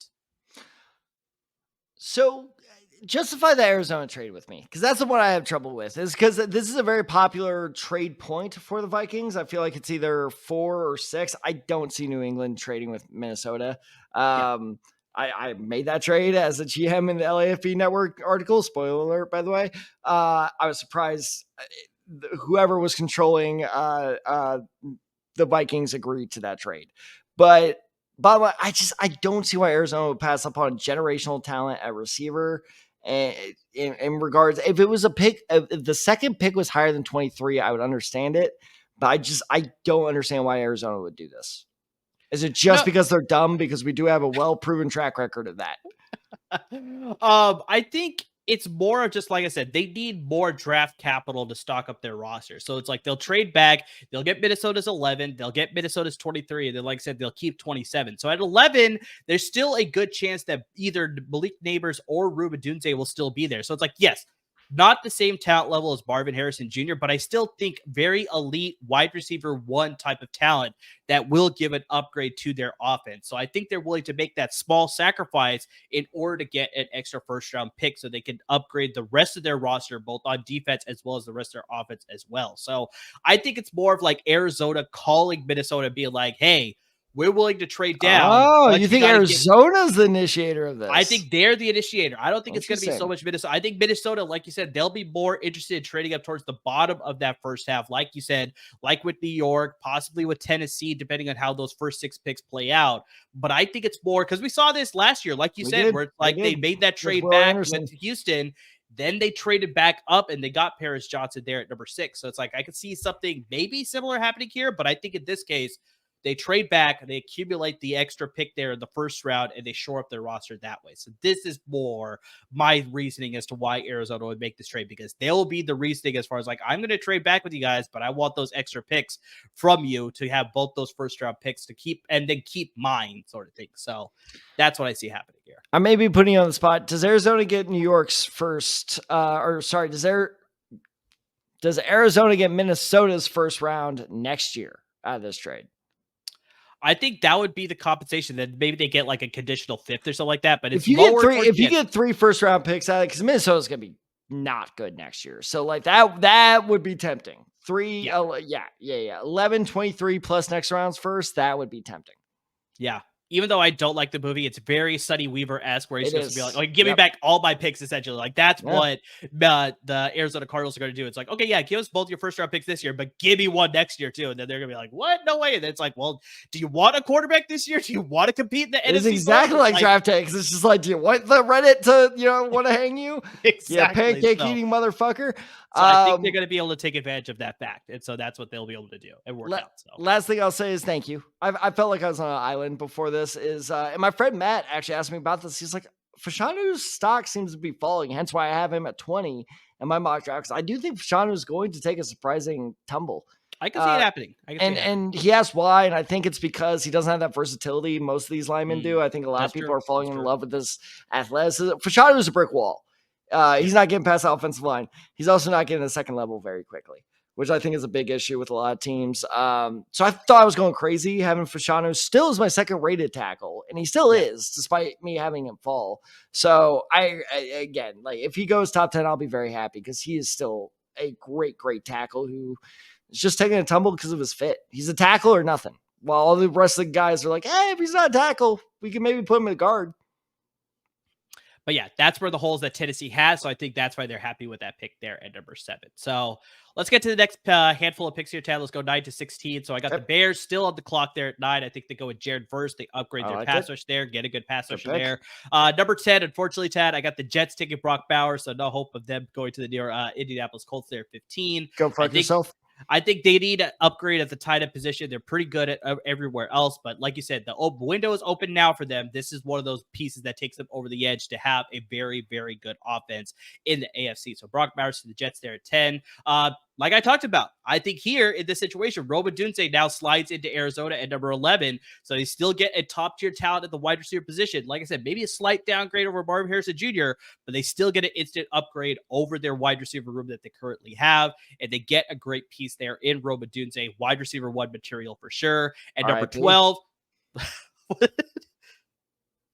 So justify the Arizona trade with me, because that's the one I have trouble with, is because this is a very popular trade point for the Vikings. I feel like it's either 4 or 6. I don't see New England trading with Minnesota. I made that trade as a GM in the LAFB network article. Spoiler alert, by the way. I was surprised whoever was controlling the Vikings agreed to that trade. But bottom line, I don't see why Arizona would pass up on generational talent at receiver. And in regards, if it was a pick, if the second pick was higher than 23, I would understand it. But I don't understand why Arizona would do this. Is it just because they're dumb? Because we do have a well-proven track record of that. I think it's more of just, like I said, they need more draft capital to stock up their roster. So it's like they'll trade back, they'll get Minnesota's 11, they'll get Minnesota's 23, and then, like I said, they'll keep 27. So at 11, there's still a good chance that either Malik Nabers or Ruben Dunze will still be there. So it's like, yes, Not the same talent level as Marvin Harrison Jr., but I still think very elite wide receiver one type of talent that will give an upgrade to their offense. So I think they're willing to make that small sacrifice in order to get an extra first round pick so they can upgrade the rest of their roster, both on defense as well as the rest of their offense as well. So I think it's more of like Arizona calling Minnesota, being like, hey, we're willing to trade down, Oh, but you you think got to give. Arizona's the initiator of I this? think they're the initiator. I don't think it's going to be so Interesting. much Minnesota. I think Minnesota, like you said, they'll be more interested in trading up towards the bottom of that first half. Like you said, like with New York, possibly with Tennessee, depending on how those first 6 picks play out. But I think it's more because we saw this last year, like you said, where it's like they made that With trade Will back Anderson. with Houston. Then they traded back up and they got Paris Johnson there at number 6. So it's like I could see something maybe similar happening here. But I think in this case, they trade back, they accumulate the extra pick there in the first round, and they shore up their roster that way. So this is more my reasoning as to why Arizona would make this trade, because they'll be the reasoning as far as like, I'm going to trade back with you guys, but I want those extra picks from you to have both those first round picks to keep and then keep mine, sort of thing. So that's what I see happening here. I may be putting you on the spot. Does Arizona get New York's first? Does Arizona get Minnesota's first round next year out of this trade? I think that would be the compensation. That maybe they get like a conditional 5th or something like that. But If it's you lower. get 3 first round picks out of it, because Minnesota's gonna be not good next year. So like that would be tempting. 11, 23 plus next rounds first. That would be tempting. Yeah. Even though I don't like the movie, it's very Sonny Weaver-esque, where he's supposed to be like, give me back all my picks, essentially. Like, that's what the Arizona Cardinals are going to do. It's like, okay, yeah, give us both your first-round picks this year, but give me one next year, too. And then they're going to be like, what? No way. And then it's like, well, do you want a quarterback this year? Do you want to compete in the NFC? It's exactly like draft takes. It's just like, do you want the Reddit to, want to hang you? Exactly. Yeah, pancake-eating motherfucker. So I think they're going to be able to take advantage of that fact. And so that's what they'll be able to do and work out. So last thing I'll say is thank you. I felt like I was on an island before this. And my friend Matt actually asked me about this. He's like, Fashanu's stock seems to be falling, hence why I have him at 20 in my mock draft. I do think Fashanu is going to take a surprising tumble. I can see it happening. And he asked why, and I think it's because he doesn't have that versatility most of these linemen do. I think a lot of people are falling in love with this athleticism. Fashanu is a brick wall. He's not getting past the offensive line. He's also not getting the second level very quickly, which I think is a big issue with a lot of teams. So I thought I was going crazy having Fashanu still as my second rated tackle, and he still is, despite me having him fall. So again, like if he goes top 10, I'll be very happy because he is still a great, great tackle who is just taking a tumble because of his fit. He's a tackle or nothing. While all the rest of the guys are like, hey, if he's not a tackle, we can maybe put him in guard. But yeah, that's where the holes that Tennessee has. So I think that's why they're happy with that pick there at number 7. So let's get to the next handful of picks here, Tad. Let's go 9 to 16. So I got the Bears still on the clock there at 9. I think they go with Jared Verse. They upgrade their pass rush there, get a good pass rush there. Number 10, unfortunately, Tad, I got the Jets taking Brock Bowers. So no hope of them going to the Indianapolis Colts there at 15. Go fuck yourself. I think they need an upgrade at the tight end position. They're pretty good at everywhere else. But like you said, the window is open now for them. This is one of those pieces that takes them over the edge to have a very, very good offense in the AFC. So Brock Bowers to the Jets there at 10. Like I talked about, I think here in this situation, Rome Odunze now slides into Arizona at number 11. So they still get a top-tier talent at the wide receiver position. Like I said, maybe a slight downgrade over Marvin Harrison Jr., but they still get an instant upgrade over their wide receiver room that they currently have. And they get a great piece there in Rome Odunze, wide receiver 1 material for sure. And number 12...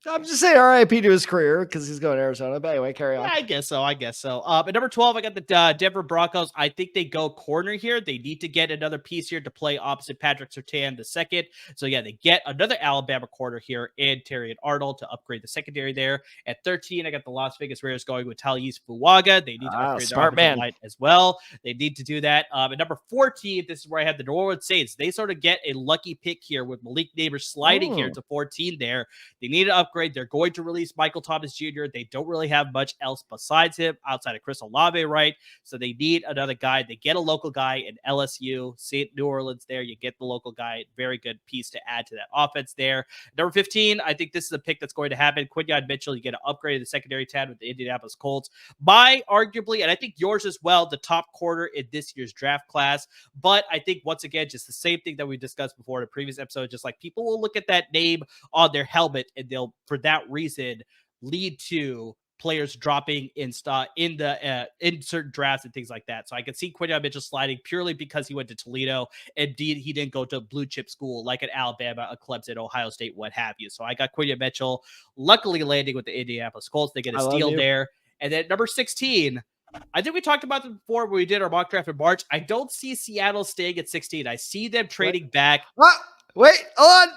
I'm just saying RIP to his career because he's going to Arizona. But anyway, carry on. Yeah, I guess so. At number 12, I got the Denver Broncos. I think they go corner here. They need to get another piece here to play opposite Patrick Surtain II. So yeah, they get another Alabama corner here and Terrion Arnold to upgrade the secondary there. At 13, I got the Las Vegas Raiders going with Talise Fuaga. They need to upgrade their offensive line as well. They need to do that. At number 14, this is where I had the New Orleans Saints. They sort of get a lucky pick here with Malik Nabers sliding here to 14 there. They need to upgrade. They're going to release Michael Thomas Jr. They don't really have much else besides him outside of Chris Olave, right? So they need another guy. They get a local guy in LSU, St. New Orleans there. You get the local guy. Very good piece to add to that offense there. Number 15, I think this is a pick that's going to happen. Quinyon Mitchell, you get an upgrade in the secondary tab with the Indianapolis Colts. By arguably, and I think yours as well, the top quarter in this year's draft class. But I think once again, just the same thing that we discussed before in a previous episode, just like people will look at that name on their helmet and they'll, for that reason, lead to players dropping in certain drafts and things like that. So I could see Quinyon Mitchell sliding purely because he went to Toledo. Indeed, he didn't go to a blue chip school like at Alabama, a Clemson, Ohio State, what have you. So I got Quinyon Mitchell luckily landing with the Indianapolis Colts. They get a steal there. And then number 16, I think we talked about this before when we did our mock draft in March. I don't see Seattle staying at 16. I see them trading back. Wait, hold on.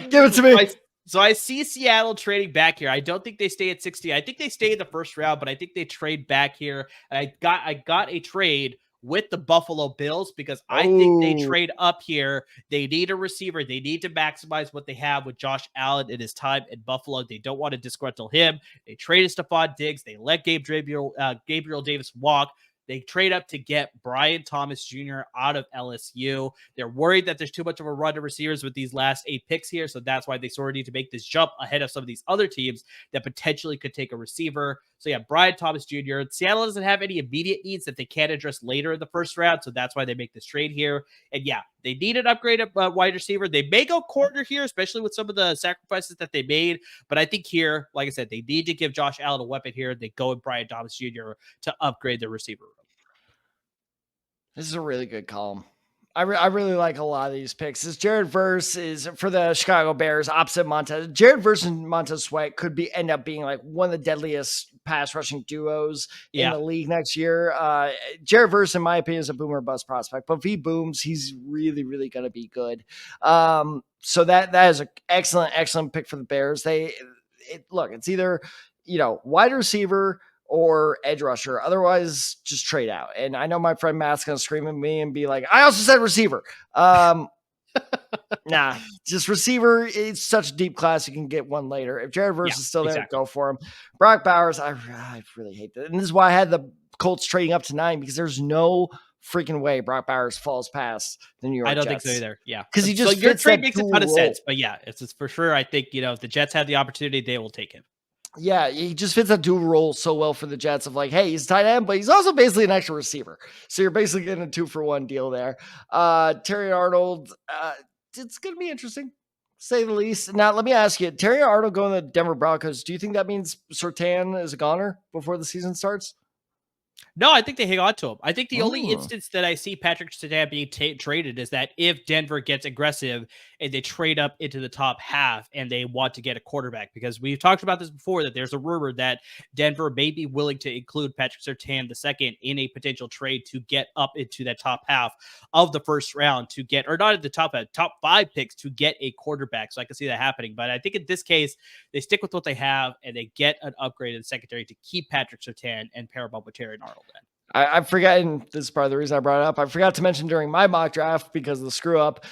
Give it to me. So I see Seattle trading back here. I don't think they stay at 60. I think they stay in the first round, but I think they trade back here. And I got a trade with the Buffalo Bills because I think they trade up here. They need a receiver. They need to maximize what they have with Josh Allen in his time in Buffalo. They don't want to disgruntle him. They traded Stephon Diggs. They let Gabriel Davis walk. They trade up to get Brian Thomas Jr. out of LSU. They're worried that there's too much of a run to receivers with these last 8 picks here, so that's why they sort of need to make this jump ahead of some of these other teams that potentially could take a receiver. So yeah, Brian Thomas Jr. Seattle doesn't have any immediate needs that they can't address later in the first round, so that's why they make this trade here. And yeah, they need an upgrade at wide receiver. They may go corner here, especially with some of the sacrifices that they made. But I think here, like I said, they need to give Josh Allen a weapon here. They go with Brian Thomas Jr. to upgrade the receiver room. This is a really good column. I really like a lot of these picks. This Jared Verse is for the Chicago Bears opposite Montez. Jared Verse and Montez Sweat could end up being like one of the deadliest pass rushing duos in the league next year. Jared Verse, in my opinion, is a boomer bust prospect, but if he booms, he's really, really going to be good. So that is an excellent pick for the Bears. It's either, wide receiver or edge rusher. Otherwise, just trade out. And I know my friend Matt's going to scream at me and be like, I also said receiver. Nah, just receiver. It's such a deep class. You can get one later. If Jared Verse is still there, go for him. Brock Bowers, I really hate that. And this is why I had the Colts trading up to 9, because there's no freaking way Brock Bowers falls past the New York Jets. I don't think so either. Yeah. Because he just your trade makes a ton of sense. But yeah, it's for sure. I think, if the Jets have the opportunity, they will take him. Yeah, he just fits that dual role so well for the Jets of like, hey, he's tight end, but he's also basically an extra receiver. So you're basically getting a 2-for-1 deal there. Terry Arnold, it's going to be interesting, to say the least. Now, let me ask you, Terry Arnold going to the Denver Broncos, do you think that means Surtain is a goner before the season starts? No, I think they hang on to him. I think the only instance that I see Patrick Surtain being traded is that if Denver gets aggressive and they trade up into the top half and they want to get a quarterback, because we've talked about this before, that there's a rumor that Denver may be willing to include Patrick Surtain II in a potential trade to get up into that top half of the first round to get, or not at the top 5 picks to get a quarterback. So I can see that happening. But I think in this case, they stick with what they have and they get an upgrade in the secondary to keep Patrick Surtain and pair him up with Terry Arnold. I forgot, and this is part of the reason I brought it up. I forgot to mention during my mock draft, because of the screw up,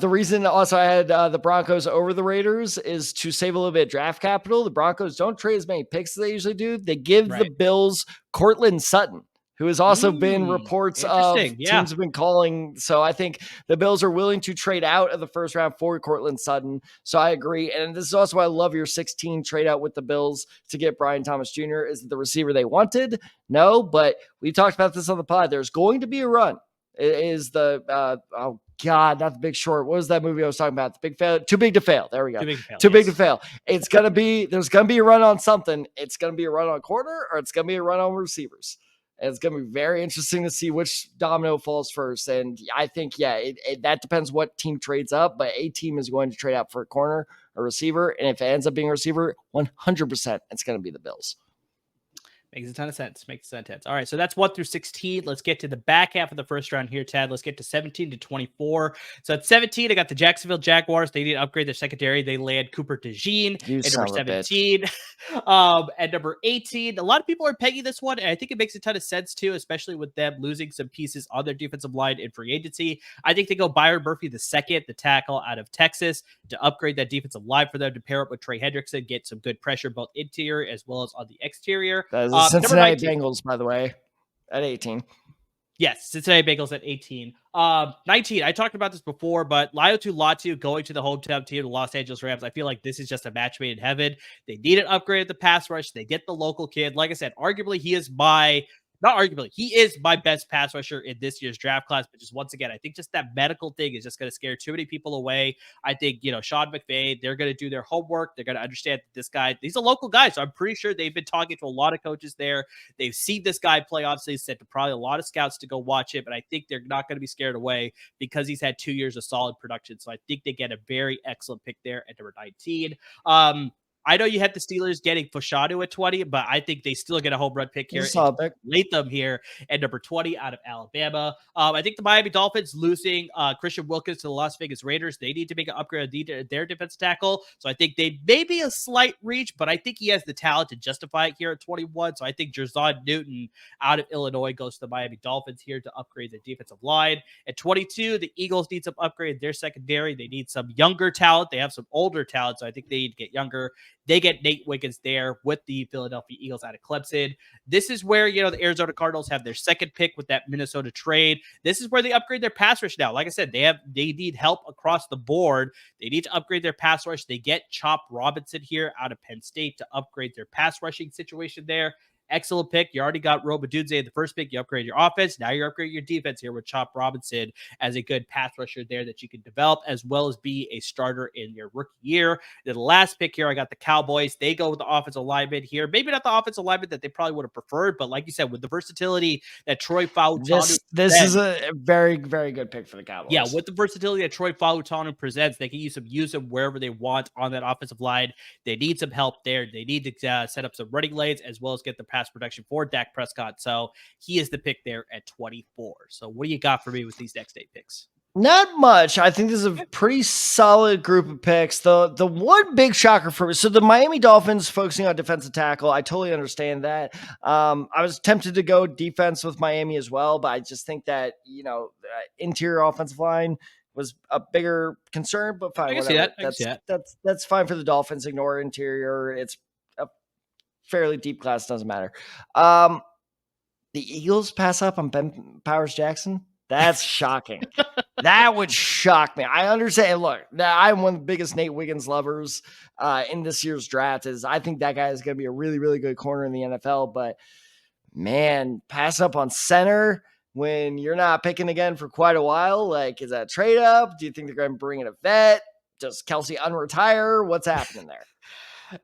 the reason also I had the Broncos over the Raiders is to save a little bit of draft capital. The Broncos don't trade as many picks as they usually do. They give the Bills Cortland Sutton, who has also been reports of teams have been calling. So I think the Bills are willing to trade out of the first round for Cortland Sutton. So I agree. And this is also why I love your 16 trade out with the Bills to get Brian Thomas Jr. Is it the receiver they wanted? No, but we talked about this on the pod. There's going to be a run. It is the, oh God, not The Big Short. What was that movie I was talking about? The Big Fail, Too Big to Fail. There we go. Too big to fail. It's going to be, there's going to be a run on something. It's going to be a run on corner, or it's going to be a run on receivers. And it's going to be very interesting to see which domino falls first. And I think, that depends what team trades up, but a team is going to trade out for a corner, a receiver. And if it ends up being a receiver, 100%, it's going to be the Bills. Makes a ton of sense. All right, so that's 1 through 16. Let's get to the back half of the first round here, Tad. Let's get to 17 to 24. So at 17, I got the Jacksonville Jaguars. They need to upgrade their secondary. They land Cooper DeJean at number 17. At number 18, a lot of people are pegging this one, and I think it makes a ton of sense too, especially with them losing some pieces on their defensive line in free agency. I think they go Byron Murphy II, the tackle out of Texas, to upgrade that defensive line for them to pair up with Trey Hendrickson, get some good pressure both interior as well as on the exterior. That is Cincinnati Bengals, by the way, at 18. Yes, Cincinnati Bengals at 18. 19, I talked about this before, but Latu going to the hometown team, the Los Angeles Rams, I feel like this is just a match made in heaven. They need an upgrade at the pass rush. They get the local kid. Like I said, arguably he is my not arguably, he is my best pass rusher in this year's draft class. But just once again, I think just that medical thing is just going to scare too many people away. I think, Sean McVay, they're going to do their homework. They're going to understand that this guy, he's a local guy. So I'm pretty sure they've been talking to a lot of coaches there. They've seen this guy play, obviously, sent to probably a lot of scouts to go watch it. But I think they're not going to be scared away because he's had 2 years of solid production. So I think they get a very excellent pick there at number 19. I know you had the Steelers getting Fashanu at 20, but I think they still get a home run pick here. Latham here at number 20 out of Alabama. I think the Miami Dolphins losing Christian Wilkins to the Las Vegas Raiders. They need to make an upgrade on their defensive tackle. So I think they may be a slight reach, but I think he has the talent to justify it here at 21. So I think Jerzon Newton out of Illinois goes to the Miami Dolphins here to upgrade their defensive line. At 22, the Eagles need some upgrade in their secondary. They need some younger talent. They have some older talent, so I think they need to get younger. They get Nate Wiggins there with the Philadelphia Eagles out of Clemson. This is where, the Arizona Cardinals have their second pick with that Minnesota trade. This is where they upgrade their pass rush now. Like I said, they need help across the board. They need to upgrade their pass rush. They get Chop Robinson here out of Penn State to upgrade their pass rushing situation there. Excellent pick. You already got Robadunze in the first pick. You upgrade your offense. Now you're upgrading your defense here with Chop Robinson as a good pass rusher there that you can develop as well as be a starter in your rookie year. Then the last pick here, I got the Cowboys. They go with the offensive lineman here. Maybe not the offensive lineman that they probably would have preferred, but like you said, with the versatility that Troy Fautanu this is a very, very good pick for the Cowboys. Yeah, with the versatility that Troy Fautanu presents, they can use him wherever they want on that offensive line. They need some help there. They need to set up some running lanes as well as get the pass protection for Dak Prescott. So he is the pick there at 24. So what do you got for me with these next 8 picks? Not much. I think this is a pretty solid group of picks. The one big shocker for me, so the Miami Dolphins focusing on defensive tackle, I totally understand that. I was tempted to go defense with Miami as well, but I just think that, interior offensive line was a bigger concern, but fine. I can see that. That's fine for the Dolphins. Ignore interior. It's a fairly deep class. Doesn't matter. The Eagles pass up on Ben Powers Jackson. That's shocking. That would shock me. I understand. Look, I'm one of the biggest Nate Wiggins lovers in this year's draft. I think that guy is going to be a really, really good corner in the NFL. But man, pass up on center when you're not picking again for quite a while. Like, is that a trade up? Do you think they're going to bring in a vet? Does Kelsey unretire? What's happening there?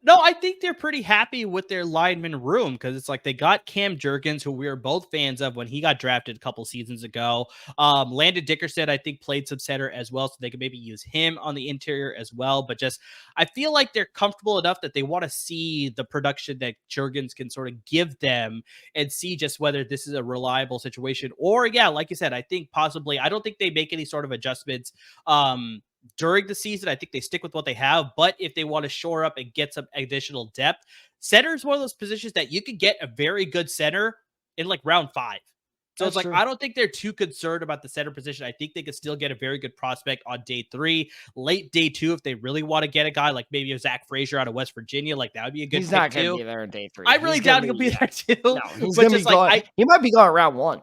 No, I think they're pretty happy with their lineman room because it's like they got Cam Jurgens, who we were both fans of when he got drafted a couple seasons ago. Landon Dickerson, I think, played some center as well, so they could maybe use him on the interior as well. But just, I feel like they're comfortable enough that they want to see the production that Jurgens can sort of give them and see just whether this is a reliable situation. Or, yeah, like you said, I think possibly, I don't think they make any sort of adjustments during the season. I think they stick with what they have, but if they want to shore up and get some additional depth, center is one of those positions that you could get a very good center in like round 5. So it's like, true. I don't think they're too concerned about the center position. I think they could still get a very good prospect on day 3, late day 2, if they really want to get a guy like maybe a Zach Frazier out of West Virginia. Like that would be a good pick. He's not going to be there on day 3. I really doubt he'll be there too. No, he's going to be gone. He might be gone round 1.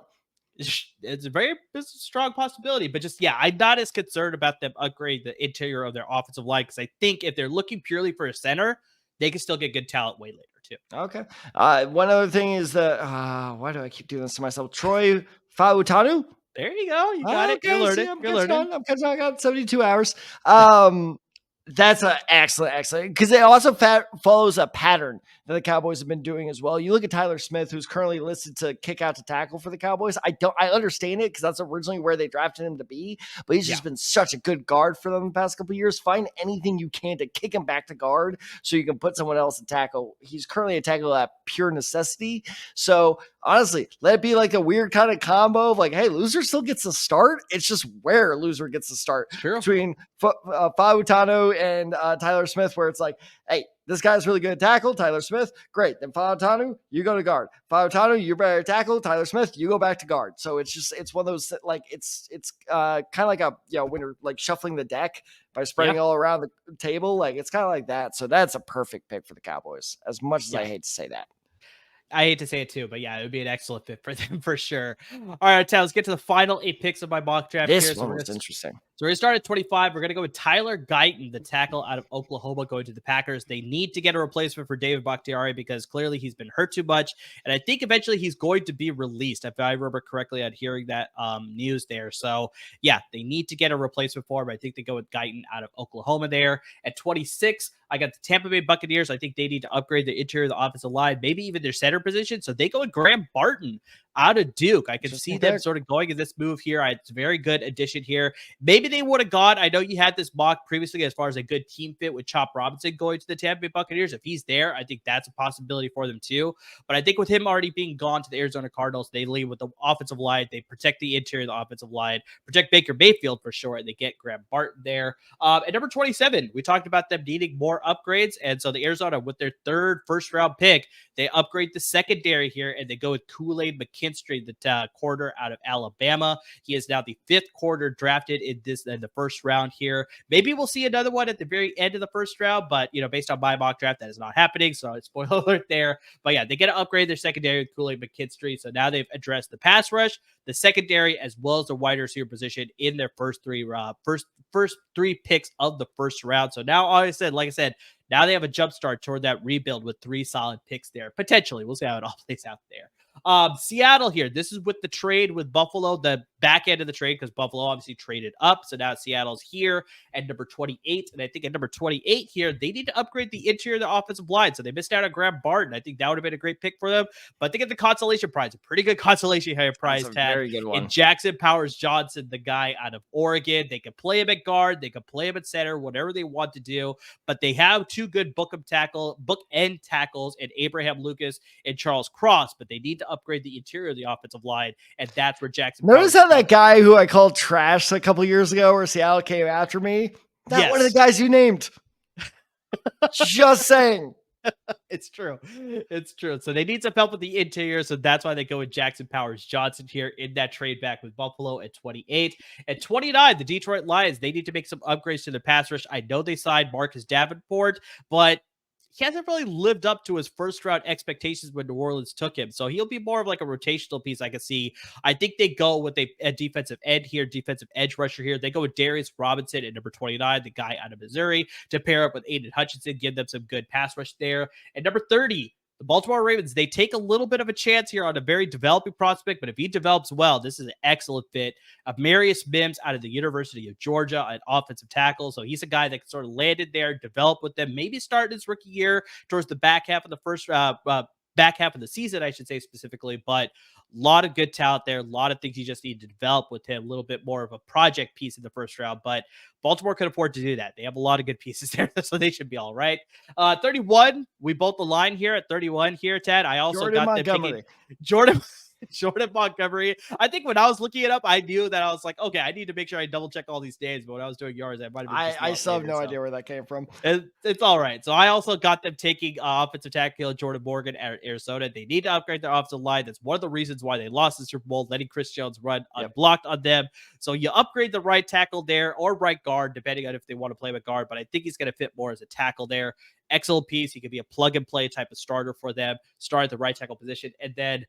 It's a very strong possibility, but just, yeah, I'm not as concerned about them upgrade the interior of their offensive line because I think if they're looking purely for a center, they can still get good talent way later too. Okay. One other thing is that why do I keep doing this to myself? Troy Fautanu. There you go. You got it. You're learning. You're learning. I'm catching on. I got 72 hours. That's an excellent, because it also follows a pattern that the Cowboys have been doing as well. You look at Tyler Smith, who's currently listed to kick out to tackle for the Cowboys. I understand it because that's originally where they drafted him to be, but he's just been such a good guard for them the past couple of years. Find anything you can to kick him back to guard so you can put someone else in tackle. He's currently a tackle at pure necessity. So honestly, let it be like a weird kind of combo of like, hey, loser still gets to start. It's just where loser gets to start between Fautanu and Tyler Smith, where it's like, hey, this guy's really good at tackle. Tyler Smith, great. Then Fautanu, you go to guard. Fautanu, you're better at tackle. Tyler Smith, you go back to guard. So it's one of those, like, it's kind of like a, when you're like shuffling the deck by spreading all around the table. Like, it's kind of like that. So that's a perfect pick for the Cowboys, as much as I hate to say that. I hate to say it too, but yeah, it would be an excellent fit for them for sure. All right, Tal, let's get to the final 8 picks of my mock draft. This one was interesting. So we're going to start at 25. We're going to go with Tyler Guyton, the tackle out of Oklahoma, going to the Packers. They need to get a replacement for David Bakhtiari because clearly he's been hurt too much. And I think eventually he's going to be released, if I remember correctly on hearing that news there. So, yeah, they need to get a replacement for him. I think they go with Guyton out of Oklahoma there. At 26, I got the Tampa Bay Buccaneers. I think they need to upgrade the interior of the offensive line, maybe even their center position. So they go with Graham Barton out of Duke. I can see them sort of going in this move here. It's a very good addition here. Maybe they would have gone. I know you had this mock previously as far as a good team fit with Chop Robinson going to the Tampa Bay Buccaneers. If he's there, I think that's a possibility for them too. But I think with him already being gone to the Arizona Cardinals, they lead with the offensive line. They protect the interior of the offensive line, protect Baker Mayfield for sure, and they get Graham Barton there. At number 27, we talked about them needing more upgrades. And so the Arizona, with their third first-round pick, they upgrade the secondary here, and they go with Kool-Aid McKinstry, the quarter out of Alabama. He is now the 5th quarter drafted in the first round here. Maybe we'll see another one at the very end of the first round, but based on my mock draft, that is not happening. So it's spoiler alert there. But yeah, they get to upgrade their secondary with Kool-Aid McKinstry. So now they've addressed the pass rush, the secondary, as well as the wide receiver position in their first three picks of the first round. So now, like I said, now they have a jump start toward that rebuild with 3 solid picks there. Potentially. We'll see how it all plays out there. Seattle here. This is with the trade with Buffalo, the back end of the trade, because Buffalo obviously traded up. So now Seattle's here at number 28. And I think at number 28 here, they need to upgrade the interior of the offensive line. So they missed out on Graham Barton. I think that would have been a great pick for them. But they get the consolation prize, a pretty good consolation prize tag. Very good one. And Jackson Powers Johnson, the guy out of Oregon. They can play him at guard. They can play him at center, whatever they want to do. But they have 2 good bookend tackles in Abraham Lucas and Charles Cross. But they need to upgrade the interior of the offensive line, and that's where Jackson. Notice how that guy who I called trash a couple years ago, where Seattle came after me, that one of the guys you named. Just saying. It's true. It's true. So they need some help with the interior. So that's why they go with Jackson Powers Johnson here in that trade back with Buffalo at 28. At 29, the Detroit Lions, they need to make some upgrades to the pass rush. I know they signed Marcus Davenport, but he hasn't really lived up to his first round expectations when New Orleans took him. So he'll be more of like a rotational piece. I can see. I think they go with a defensive end here, defensive edge rusher here. They go with Darius Robinson at number 29, the guy out of Missouri, to pair up with Aiden Hutchinson, give them some good pass rush there. At number 30, the Baltimore Ravens, they take a little bit of a chance here on a very developing prospect, but if he develops well, this is an excellent fit. Marius Mims out of the University of Georgia, an offensive tackle. So he's a guy that sort of landed there, developed with them, maybe start his rookie year towards the back half of the season, I should say specifically, but a lot of good talent there. A lot of things you just need to develop with him. A little bit more of a project piece in the first round, but Baltimore could afford to do that. They have a lot of good pieces there, so they should be all right. 31, we both align here at 31 here, Ted. I also Jordan got Montgomery. them picking Jordan Montgomery. I think when I was looking it up, I knew that I was like, okay, I need to make sure I double check all these names. But when I was doing yours, I might have been. I still have no idea where that came from. It's all right. So I also got them taking offensive tackle Jordan Morgan at Arizona. They need to upgrade their offensive line. That's one of the reasons why they lost the Super Bowl, letting Chris Jones run unblocked on them. So you upgrade the right tackle there or right guard, depending on if they want to play with guard. But I think he's going to fit more as a tackle there. Excellent piece. He could be a plug and play type of starter for them. Start at the right tackle position, and then,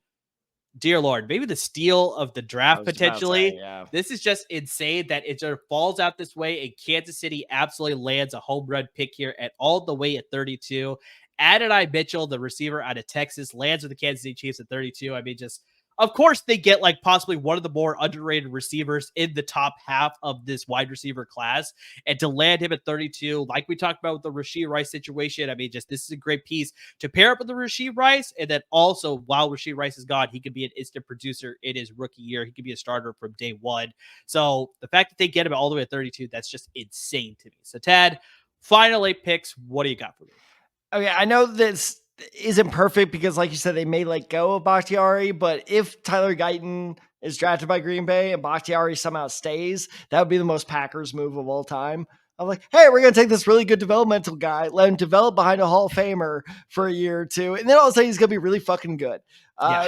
dear Lord, maybe the steal of the draft potentially. This is just insane that it sort of falls out this way, and Kansas City absolutely lands a home run pick here at all the way at 32. Adonai Mitchell, the receiver out of Texas, lands with the Kansas City Chiefs at 32. I mean, just, of course, they get like possibly one of the more underrated receivers in the top half of this wide receiver class. And to land him at 32, like we talked about with the Rashee Rice situation, I mean, just this is a great piece to pair up with the Rashee Rice. And then also, while Rashee Rice is gone, he could be an instant producer in his rookie year. He could be a starter from day one. So the fact that they get him all the way at 32, that's just insane to me. So, Tad, finally picks. What do you got for me? Okay, I know this isn't perfect because, like you said, they may let go of Bakhtiari, but if Tyler Guyton is drafted by Green Bay and Bakhtiari somehow stays, that would be the most Packers move of all time. I'm like, hey, we're going to take this really good developmental guy, let him develop behind a Hall of Famer for a year or two, and then all of a sudden he's going to be really fucking good.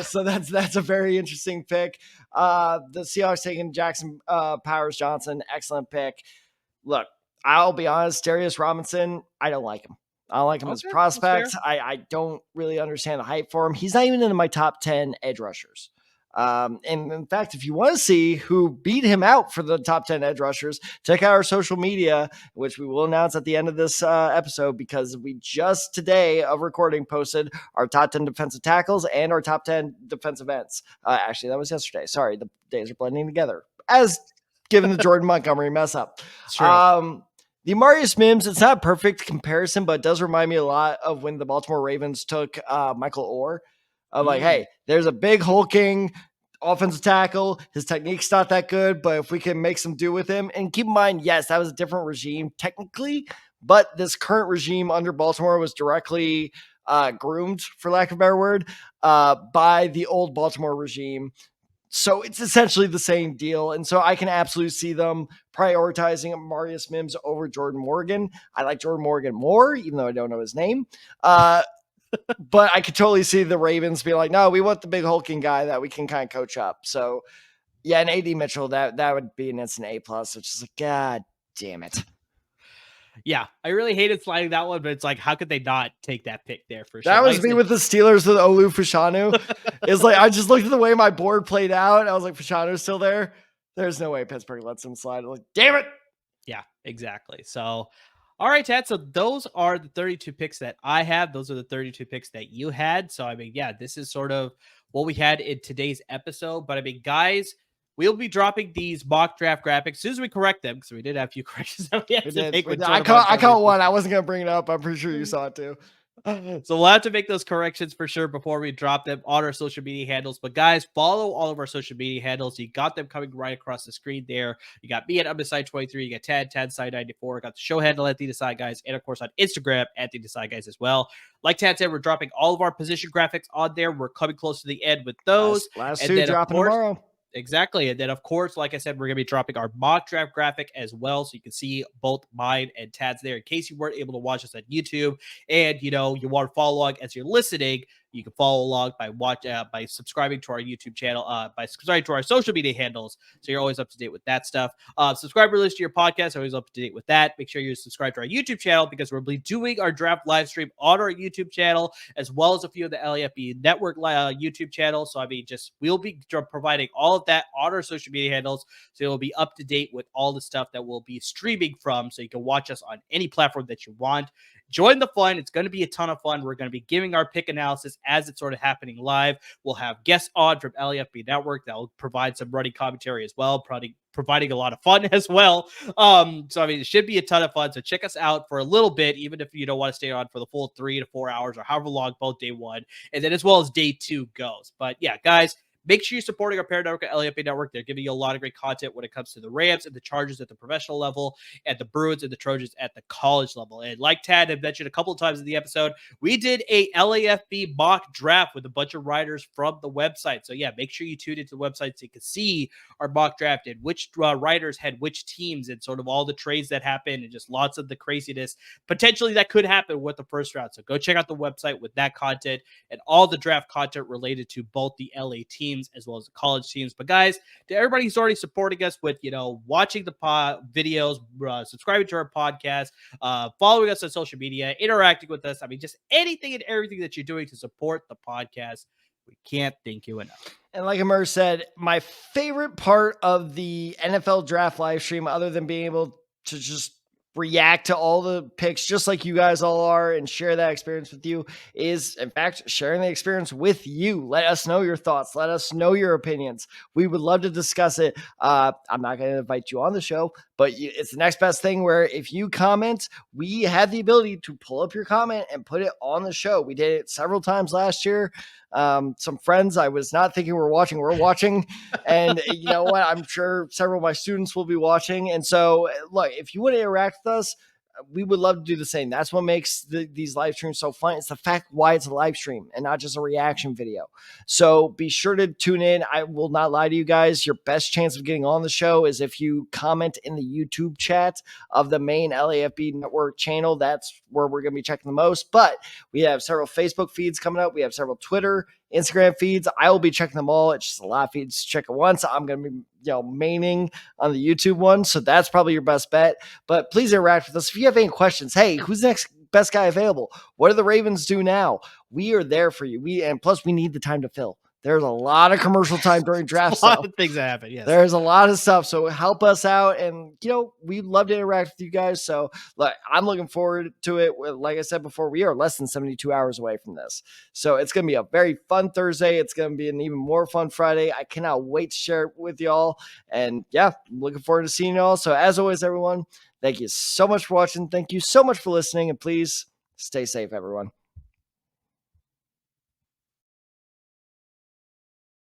So that's a very interesting pick. The Seahawks taking Jackson Powers Johnson, excellent pick. Look, I'll be honest, Darius Robinson, I don't like him. I don't like him as a prospect. I don't really understand the hype for him. He's not even in my top 10 edge rushers. And in fact, if you want to see who beat him out for the top 10 edge rushers, check out our social media, which we will announce at the end of this episode, because we just today of recording posted our top 10 defensive tackles and our top 10 defensive ends. Actually, that was yesterday. Sorry, the days are blending together, as given the Jordan Montgomery mess up. The Amarius Mims, it's not a perfect comparison, but it does remind me a lot of when the Baltimore Ravens took Michael Orr. Like, hey, there's a big hulking offensive tackle. His technique's not that good, but if we can make some do with him, and keep in mind, yes, that was a different regime technically, but this current regime under Baltimore was directly groomed, for lack of a better word, by the old Baltimore regime. So it's essentially the same deal. And so I can absolutely see them prioritizing Amarius Mims over Jordan Morgan. I like Jordan Morgan more, even though I don't know his name. But I could totally see the Ravens be like, no, we want the big hulking guy that we can kind of coach up. So yeah, and AD Mitchell, that would be an instant A+, which is like, God damn it. Yeah, I really hated sliding that one, but it's like, how could they not take that pick there for sure? That was me with the Steelers with Olu Fashanu. It's like, I just looked at the way my board played out. I was like, Fashanu's still there. There's no way Pittsburgh lets him slide. I'm like, damn it. Yeah, exactly. So, all right, Tad. So those are the 32 picks that I have. Those are the 32 picks that you had. So, I mean, yeah, this is sort of what we had in today's episode. But I mean, guys, we'll be dropping these mock draft graphics as soon as we correct them, because we did have a few corrections that we had to make. I caught one. I wasn't going to bring it up. I'm pretty sure you saw it too. So we'll have to make those corrections for sure before we drop them on our social media handles. But guys, follow all of our social media handles. You got them coming right across the screen there. You got me at Undecided23. You got Tad Side94. Got the show handle at The Decide Guys. And of course on Instagram at The Decide Guys as well. Like Tad said, we're dropping all of our position graphics on there. We're coming close to the end with those. Last two dropping tomorrow. Exactly. And then, of course, like I said, we're going to be dropping our mock draft graphic as well. So you can see both mine and Tad's there in case you weren't able to watch us on YouTube. And, you know, you want to follow along as you're listening. You can follow along by subscribing to our YouTube channel, by subscribing to our social media handles. So you're always up to date with that stuff. Subscriber list to your podcast, always up to date with that. Make sure you subscribe to our YouTube channel, because we'll be doing our draft live stream on our YouTube channel, as well as a few of the LAFB network YouTube channels. So I mean, we'll be providing all of that on our social media handles. So you'll be up to date with all the stuff that we'll be streaming from. So you can watch us on any platform that you want. Join the fun. It's going to be a ton of fun. We're going to be giving our pick analysis as it's sort of happening live. We'll have guests on from LAFB Network that will provide some running commentary as well, providing a lot of fun as well. So, I mean, it should be a ton of fun. So check us out for a little bit, even if you don't want to stay on for the full 3 to 4 hours or however long both day one and then as well as day two goes. But yeah, guys, make sure you're supporting our parent network at LAFB Network. They're giving you a lot of great content when it comes to the Rams and the Chargers at the professional level, and the Bruins and the Trojans at the college level. And like Tad had mentioned a couple of times in the episode, we did a LAFB mock draft with a bunch of writers from the website. So yeah, make sure you tune into the website so you can see our mock draft and which writers had which teams and sort of all the trades that happened and just lots of the craziness potentially that could happen with the first round. So go check out the website with that content and all the draft content related to both the LA teams as well as the college teams. But guys, to everybody who's already supporting us with, watching the videos, subscribing to our podcast, following us on social media, interacting with us. I mean, just anything and everything that you're doing to support the podcast. We can't thank you enough. And like Amir said, my favorite part of the NFL draft live stream, other than being able to just react to all the picks just like you guys all are and share that experience with you, is in fact sharing the experience with you. Let us know your thoughts. Let us know your opinions. We would love to discuss it. I'm not going to invite you on the show, but it's the next best thing where if you comment, we have the ability to pull up your comment and put it on the show. We did it several times last year. Some friends I was not thinking we're watching. And you know what? I'm sure several of my students will be watching. And so look, if you want to interact with us, we would love to do the same. That's what makes these live streams so fun. It's the fact why it's a live stream and not just a reaction video. So be sure to tune in. I will not lie to you guys. Your best chance of getting on the show is if you comment in the YouTube chat of the main LAFB network channel. That's where we're going to be checking the most. But we have several Facebook feeds coming up. We have several Twitter, Instagram feeds. I will be checking them all. It's just a lot of feeds to check at once. I'm going to be, maining on the YouTube one. So that's probably your best bet. But please interact with us. If you have any questions, hey, who's the next best guy available? What do the Ravens do now? We are there for you. And plus we need the time to fill. there's a lot of commercial time during draft a lot stuff. of things that happen. Yes, there's a lot of stuff. So help us out, and we'd love to interact with you guys. So I'm looking forward to it. Like I said before, we are less than 72 hours away from this, so it's gonna be a very fun Thursday. It's gonna be an even more fun Friday. I cannot wait to share it with y'all, and I'm looking forward to seeing y'all. So as always, everyone, thank you so much for watching. Thank you so much for listening, and please stay safe, everyone.